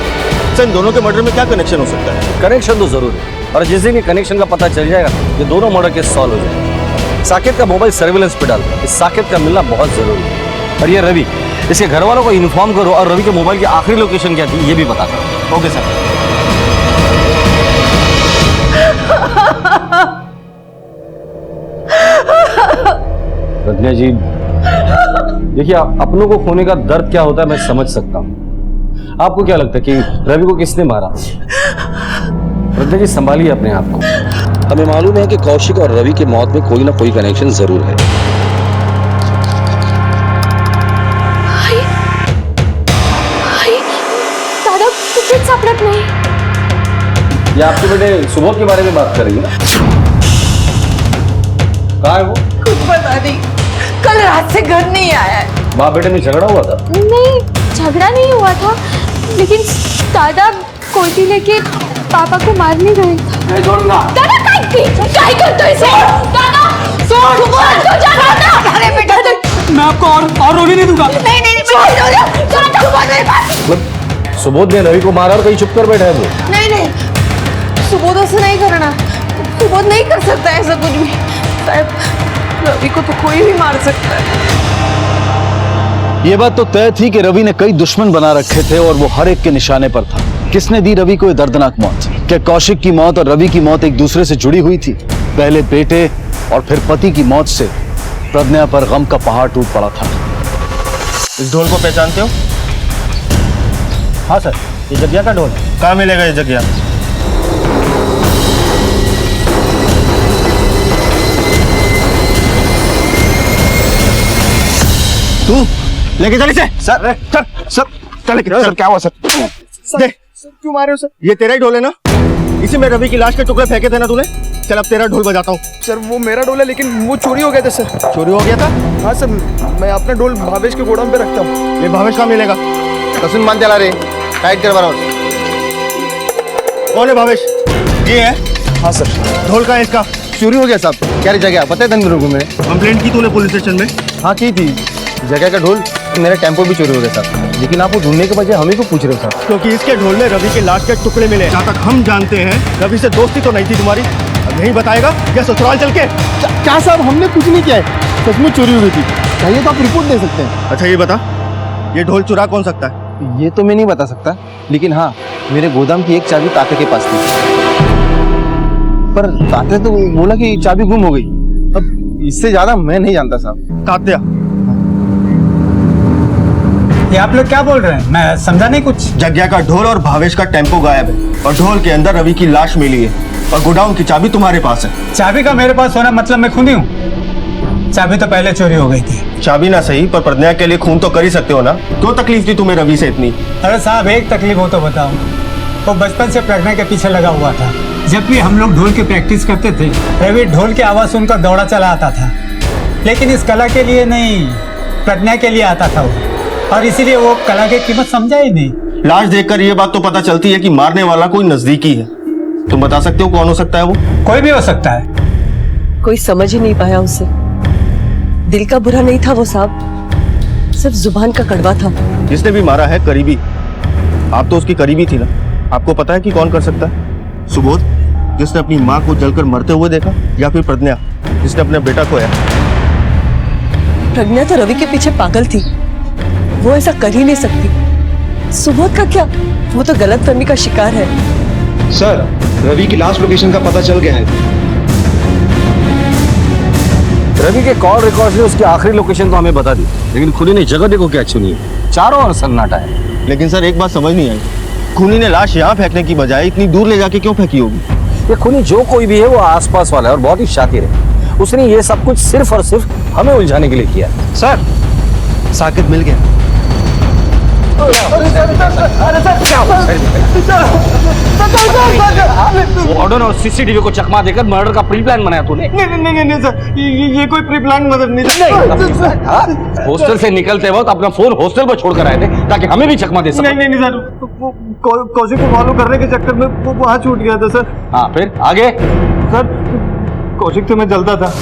सर, इन दोनों के मर्डर में क्या कनेक्शन हो सकता है? कनेक्शन तो जरूर है और जिस दिन ये कनेक्शन का पता चल जाएगा ये दोनों मर्डर केस सॉल्व हो जाएगा। साकेत का मोबाइल सर्विलेंस पे डाल, इस साकेत का मिलना बहुत जरूरी है। और ये रवि, इसके घर वालों को इन्फॉर्म करो और रवि के मोबाइल की आखिरी लोकेशन क्या थी ये भी बता दो। Okay sir. प्रज्ञा जी, देखिए, अपनों को खोने का दर्द क्या होता है मैं समझ सकता हूँ। आपको क्या लगता है कि रवि को किसने मारा? प्रज्ञा जी, संभालिए अपने आप को। हमें मालूम है कि कौशिक और रवि की मौत में कोई ना कोई कनेक्शन जरूर है। दादा, कुछ सापड़त नहीं। ये आपके बेटे सुबोध के बारे में बात कर रही है? कहाँ है वो? कुछ पता नहीं, कल रात से घर नहीं आया है। बाप बेटे में झगड़ा हुआ था? नहीं, झगड़ा नहीं हुआ था, लेकिन दादा कोयती लेके पापा को मारने गए थे। मैं छोड़ूंगा। दादा काय करते हो इसे? दादा सुबोध को जाना था। अरे बेटा, मैं आपको और रोने नहीं दूंगा। नहीं, सुबोध ने रवि को मारा और कहीं छुप कर बैठा है वो। नहीं, सुबोध ऐसा नहीं करना। सुबोध नहीं कर सकता ऐसा कुछ भी। साहब, रवि को तो कोई भी मार सकता है। ये बात तो तय थी कि रवि ने कई दुश्मन बना रखे थे और वो हर एक के निशाने पर था। किसने दी रवि को ये दर्दनाक मौत? क्या कौशिक की मौत और रवि की मौत एक दूसरे से जुड़ी हुई थी? पहले बेटे और फिर पति की मौत से प्रज्ञा पर गम का पहाड़ टूट पड़ा था। इस ढोल को पहचानते हो? हाँ सर, ये जग्या का ढोल है। कहाँ मिलेगा ये जग्या? तू लेके चल इसे। सर, चल लेके सर। क्या हुआ सर? देख, क्यों मारे हो सर? ये तेरा ही ढोल है ना? इसी में रवि की लाश के टुकड़े फेंके थे ना तूने? चल अब तेरा ढोल बजाता हूँ। सर, वो मेरा ढोल है, लेकिन वो चोरी हो गया था सर। चोरी हो गया था? हाँ सर, मैं अपना ढोल भावेश के गोदाम पे रखता हूँ। ये भावेश कहाँ मिलेगा? कसून मान चला रे, टाइट कर बराबर। कौन है भावेश? ये है? हाँ सर। ढोल का है इसका? चोरी हो गया साहब। क्या जगह बताए दिन में मैंने कंप्लेंट की तूने पुलिस स्टेशन में? हाँ की थी। जगह का ढोल मेरा टेम्पो भी चोरी हो गया साहब, लेकिन आप वो ढूंढने के बजाय हमें को पूछ रहे हो साहब। क्योंकि इसके ढोल में रवि के लाश के टुकड़े मिले। जहाँ तक हम जानते हैं रवि से दोस्ती तो नहीं थी तुम्हारी। अब नहीं बताएगा या ससुराल चल के? क्या साहब हमने कुछ नहीं किया है, सच में चोरी हुई थी। चाहिए तो आप रिपोर्ट दे सकते हैं। अच्छा ये बता, ये ढोल चुरा कौन सकता है? ये तो मैं नहीं बता सकता, लेकिन हाँ मेरे गोदाम की एक चाबी ताते के पास थी, पर ताते तो बोला कि चाबी गुम हो गई। अब इससे ज्यादा मैं नहीं जानता साहब। तात्या ये आप लोग क्या बोल रहे हैं? मैं समझा नहीं कुछ। जग्या का ढोल और भावेश का टेम्पो गायब है और ढोल के अंदर रवि की लाश मिली है और गोडाउन की चाबी तुम्हारे पास है। चाबी का मेरे पास होना मतलब मैं खूनी हूँ? चाबी तो पहले चोरी हो गई थी। चाबी ना सही पर प्रज्ञा के लिए खून तो कर ही सकते हो ना। क्यों तकलीफ थी तुम्हें रवि से इतनी? अरे साहब एक तकलीफ हो तो बताओ। वो बचपन से प्रज्ञा के पीछे लगा हुआ था। जब भी हम लोग ढोल की प्रैक्टिस करते थे रवि ढोल की आवाज सुनकर दौड़ा चला आता था, लेकिन इस कला के लिए नहीं प्रज्ञा के लिए आता था वो, और इसीलिए वो कला की कीमत समझा ही नहीं। लाश देखकर ये बात तो पता चलती है कि मारने वाला कोई नजदीकी है। तुम बता सकते हो कौन हो सकता है वो? कोई भी हो सकता है। कोई समझ ही नहीं पाया उसे। दिल का बुरा नहीं था वो साहब, सिर्फ जुबान का कड़वा था। जिसने भी मारा है करीबी। आप तो उसकी करीबी थी ना। आपको पता है कि कौन कर सकता है? सुबोध जिसने अपनी माँ को जलकर मरते हुए देखा, या फिर प्रज्ञा जिसने अपने बेटा खोया? प्रज्ञा तो रवि के पीछे पागल थी, वो ऐसा कर ही नहीं सकती। सुबोध का क्या, वो तो गलतफहमी का शिकार है। सर रवि की लास्ट लोकेशन का पता चल गया है। रवि के कॉल रिकॉर्ड से उसकी आखिरी लोकेशन तो हमें बता दी, लेकिन खुदी ने जगह देखो क्या चुनी है। चारों ओर सन्नाटा है। लेकिन सर एक बात समझ नहीं आई, खूनी ने लाश यहाँ फेंकने की बजाय इतनी दूर ले जाके क्यों फेंकी होगी? ये खूनी जो कोई भी है वो आसपास वाला है और बहुत ही शातिर है। उसने ये सब कुछ सिर्फ और सिर्फ हमें उलझाने के लिए किया। सर साकिब मिल गया। वार्डन और सीसीटीवी को चकमा देकर मर्डर का प्री प्लान बनाया तूने? नहीं सर, ये कोई प्री प्लान मदद नहीं। हॉस्टल से निकलते वक्त अपना फोन हॉस्टल पर छोड़कर आए थे ताकि हमें भी चकमा दे सके। नहीं सर, कौशिक को फॉलो करने के चक्कर में वो वहाँ छूट गया था सर। हाँ फिर आगे? सर कौशिक से मैं जलता था।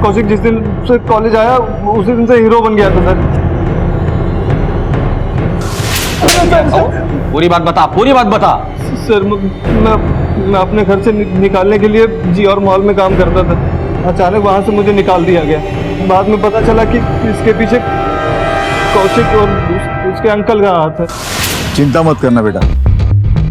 कौशिक जिस दिन से कॉलेज आया उसी दिन से हीरो बन गया था सर। पूरी बात बता, पूरी बात बता। सर मैं अपने घर से निकालने के लिए जी और मॉल में काम करता था। अचानक वहाँ से मुझे निकाल दिया गया। बाद में पता चला कि इसके पीछे कौशिक और उसके अंकल का हाथ है। चिंता मत करना बेटा,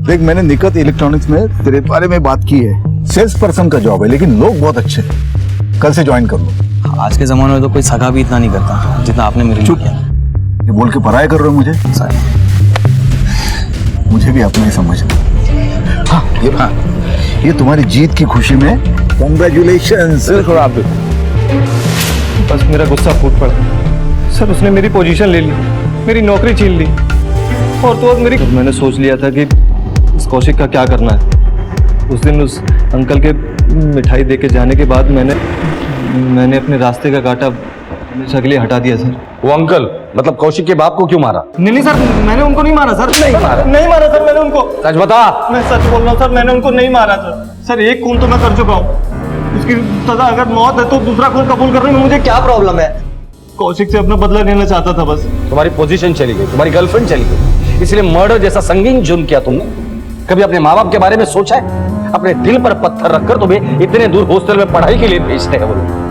देख मैंने निकट इलेक्ट्रॉनिक्स में तेरे बारे में बात की है। सेल्स पर्सन का जॉब है, लेकिन लोग बहुत अच्छे हैं। कल से ज्वाइन कर लो। आज के जमाने में तो कोई सगा भी इतना नहीं करता जितना आपने मेरे लिए किया। ये बोल के पराया कर रहे हो मुझे? मुझे भी अपना ही समझ। हाँ, ये तुम्हारी जीत की खुशी में कांग्रेचुलेशंस। बस मेरा गुस्सा फूट पड़ा सर। उसने मेरी पोजीशन ले ली, मेरी नौकरी छीन ली, और तो मेरी मैंने सोच लिया था कि इस कौशिक का क्या करना है। उस दिन उस अंकल के मिठाई दे के जाने के बाद मैंने अपने रास्ते का कांटा हमेशा के लिए हटा दिया सर। वो अंकल मतलब कौशिक के बाप को क्यों मारा? नहीं सर, मैंने उनको नहीं मारा सर। नहीं मारा सर मैंने उनको। सच बता। मैं सच बोल रहा हूँ सर, मैंने उनको नहीं मारा सर। एक खून तो मैं कर चुका हूँ, उसकी सजा अगर मौत है तो दूसरा खून कबूल करने में मुझे क्या प्रॉब्लम है? कौशिक से अपना बदला लेना चाहता था बस। तुम्हारी पोजीशन चली गई, तुम्हारी गर्लफ्रेंड चली गई, इसलिए मर्डर जैसा संगीन जुर्म किया तुमने। कभी अपने माँ बाप के बारे में सोचा है? अपने दिल पर पत्थर रखकर तुम्हें इतने दूर हॉस्टल में पढ़ाई के लिए भेजते हैं वो लोग।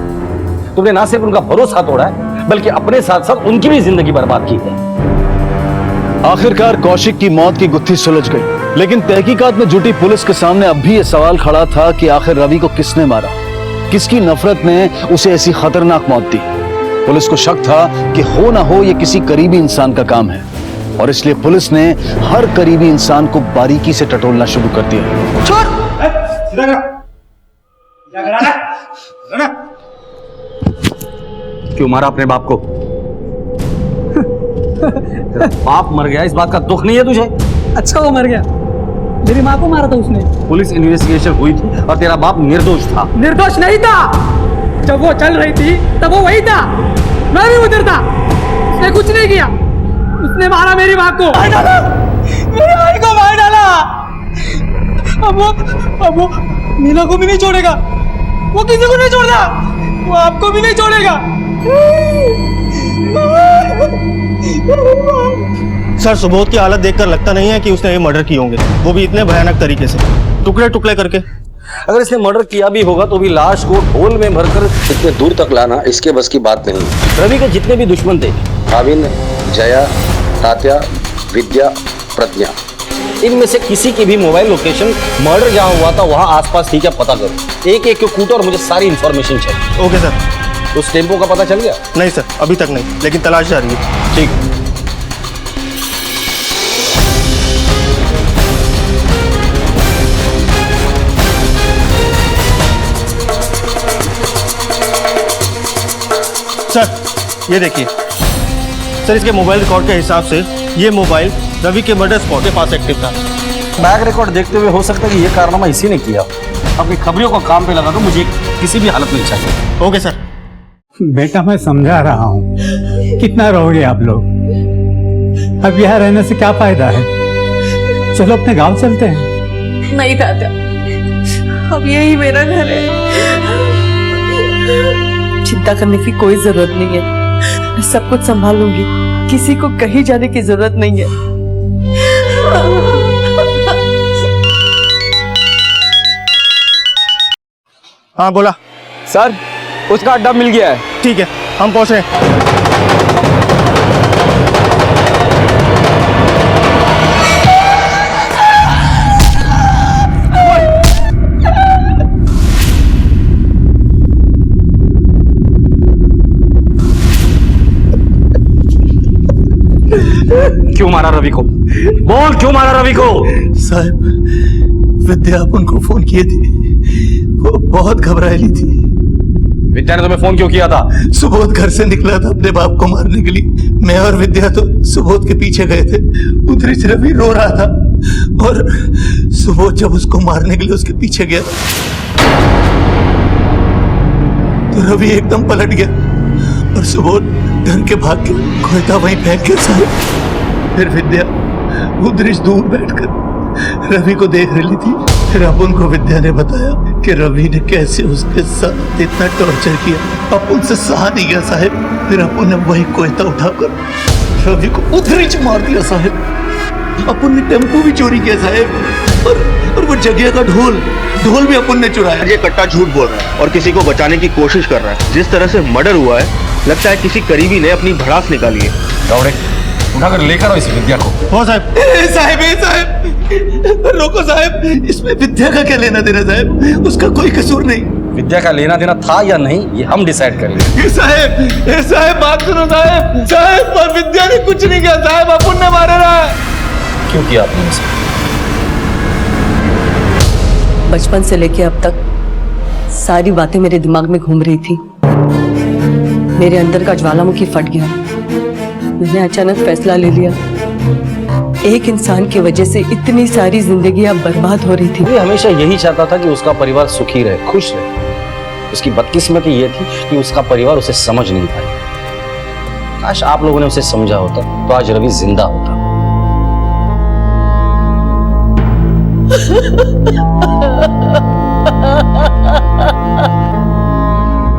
तुमने ना सिर्फ उनका भरोसा तोड़ा है बल्कि अपने साथ साथ उनकी भी जिंदगी बर्बाद की है। आखिरकार कौशिक की मौत की गुत्थी सुलझ गई, लेकिन तहकीकात में जुटी पुलिस के सामने अब भी यह सवाल खड़ा था कि आखिर रवि को किसने मारा, किसकी नफरत ने उसे ऐसी खतरनाक मौत दी। पुलिस को शक था कि हो ना हो ये किसी करीबी इंसान का काम है, और इसलिए पुलिस ने हर करीबी इंसान को बारीकी से टटोलना शुरू कर दिया। क्यों मारा अपने बाप को? बाप मर गया, इस बात का दुख नहीं है तुझे? अच्छा वो मर गया, मेरी माँ को मारा था उसने। पुलिस इन्वेस्टिगेशन हुई थी और तेरा बाप निर्दोष था। निर्दोष नहीं था, जब वो चल रही थी तब वो वही था, मैं भी उधर था। उसने कुछ नहीं किया, उसने मारा मेरी माँ को। मेरी भाई को मार डाला, अब वो मीना को भी नहीं छोड़ेगा, वो किसी को नहीं छोड़ता, वो आपको भी नहीं छोड़ेगा। सर सुबोध की हालत देखकर लगता नहीं है कि उसने ये मर्डर किए होंगे, वो भी इतने भयानक तरीके से, टुकड़े टुकड़े करके। अगर इसने मर्डर किया भी होगा तो भी लाश को ढोल में भरकर इतने दूर तक लाना इसके बस की बात नहीं। रवि के जितने भी दुश्मन थे, भाविन, जया, तात्या, विद्या, प्रज्ञा, इनमें से किसी की भी मोबाइल लोकेशन मर्डर जहाँ हुआ था वहाँ आसपास ठीक है पता करो, एक एक को कूटो और मुझे सारी इंफॉर्मेशन चाहिए। Okay sir. उस टेम्पो का पता चल गया? नहीं सर, अभी तक नहीं, लेकिन तलाश जारी है। ठीक। सर ये देखिए सर, इसके मोबाइल रिकॉर्ड के हिसाब से ये मोबाइल रवि के मर्डर स्पॉट के पास एक्टिव था। बैक रिकॉर्ड देखते हुए हो सकता है कि ये कारनामा इसी ने किया। अपनी खबरियों को काम पे लगा दो, मुझे किसी भी हालत में चाहिए। Okay sir. बेटा मैं समझा रहा हूँ, कितना रहोगे आप लोग? अब यहाँ रहने से क्या फायदा है? चलो अपने गांव चलते हैं। नहीं तात्या, अब यही मेरा घर है, चिंता करने की कोई जरूरत नहीं है, मैं सब कुछ संभाल लूंगी, किसी को कहीं जाने की जरूरत नहीं है। हाँ बोला सर, उसका अड्डा मिल गया है। ठीक है, हम पहुंच रहे हैं। क्यों मारा रवि को? बोल क्यों मारा रवि को? साहब, विद्या अपन को फोन किए थे, वो बहुत घबराई थी। विद्या ने तुम्हें फोन क्यों किया था? सुबोध घर से निकला था अपने बाप को मारने के लिए, मैं और विद्या तो सुबोध के पीछे गए थे। उधर से रवि रो रहा था और सुबोध जब उसको मारने के लिए उसके पीछे गया तो रवि एकदम पलट गया और सुबोध डर के भाग के खोता वहीं फेंक के साहब। फिर विद्या उधर दूर बैठकर रवि को देख रही थी। फिर अपन को विद्या ने बताया कि रवि ने कैसे उसके साथ इतना टॉर्चर किया, अपन से सहा नहीं गया साहब। फिर अपन ने वही कोयता उठाकर रवि को उधर मार दिया साहब। अपन ने टेम्पो भी चोरी किया साहब और वो जगह का ढोल भी अपन ने चुराया। ये कट्टा झूठ बोल रहा है और किसी को बचाने की कोशिश कर रहा है। जिस तरह से मर्डर हुआ है, लगता है किसी करीबी ने अपनी भड़ास निकाली है। दौड़े उठाकर लेकर आओ इस विद्या को। हो साहब। साहब रोको साहब, इसमें विद्या का क्या लेना देना साहब? उसका कोई कसूर नहीं। विद्या का लेना देना था या नहीं ये हम डिसाइड करेंगे। साहब बात सुनो साहब। साहब विद्या ने कुछ नहीं किया साहब, अपन ने मारा रहा। क्यों किया आपने इसे? बचपन से लेके अब तक सारी बातें मेरे दिमाग में घूम रही थी। मेरे अंदर का ज्वालामुखी फट गया। मैंने अचानक फैसला ले लिया। एक इंसान की वजह से इतनी सारी जिंदगियां बर्बाद हो रही थी। वो हमेशा यही चाहता था कि उसका परिवार सुखी रहे, खुश रहे। उसकी बदकिस्मती ये थी कि उसका परिवार उसे समझ नहीं पाया। काश आप लोगों ने उसे समझा होता तो आज रवि जिंदा होता।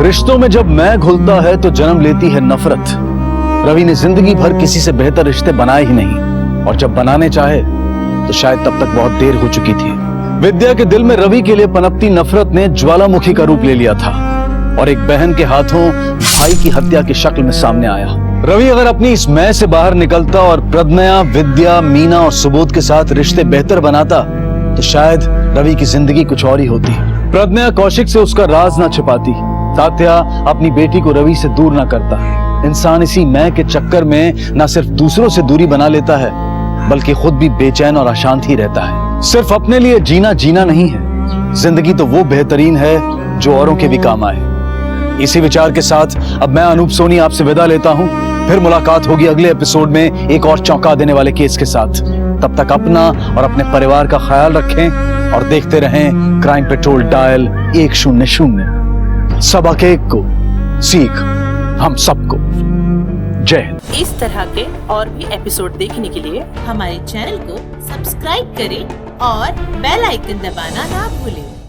रिश्तों में जब मैं घुलता है तो जन्म लेती है नफरत। रवि ने जिंदगी भर किसी से बेहतर रिश्ते बनाए ही नहीं, और जब बनाने चाहे तो शायद तब तक बहुत देर हो चुकी थी। विद्या के दिल में रवि के लिए पनपती नफरत ने ज्वालामुखी का रूप ले लिया था और एक बहन के हाथों भाई की हत्या की शक्ल में सामने आया। रवि अगर अपनी इस मैं से बाहर निकलता और प्रज्ञा, विद्या, मीना और सुबोध के साथ रिश्ते बेहतर बनाता तो शायद रवि की जिंदगी कुछ और ही होती। प्रज्ञा कौशिक से उसका राज ना छिपाती, तात्या अपनी बेटी को रवि से दूर ना करता। इंसान इसी मैं के चक्कर में ना सिर्फ दूसरों से दूरी बना लेता है बल्कि खुद भी बेचैन और अशांत ही रहता है। सिर्फ अपने लिए जीना जीना नहीं है, जिंदगी तो वो बेहतरीन है जो औरों के भी काम आए। इसी विचार के साथ अब मैं अनूप सोनी आपसे विदा लेता हूं। फिर मुलाकात होगी अगले एपिसोड में एक और चौंका देने वाले केस के साथ। तब तक अपना और अपने परिवार का ख्याल रखें और देखते रहें क्राइम पेट्रोल डायल 100। सबक एक को सीख हम सबको। जय हिंद। इस तरह के और भी एपिसोड देखने के लिए हमारे चैनल को सब्सक्राइब करें और बेल आइकन दबाना ना भूलें।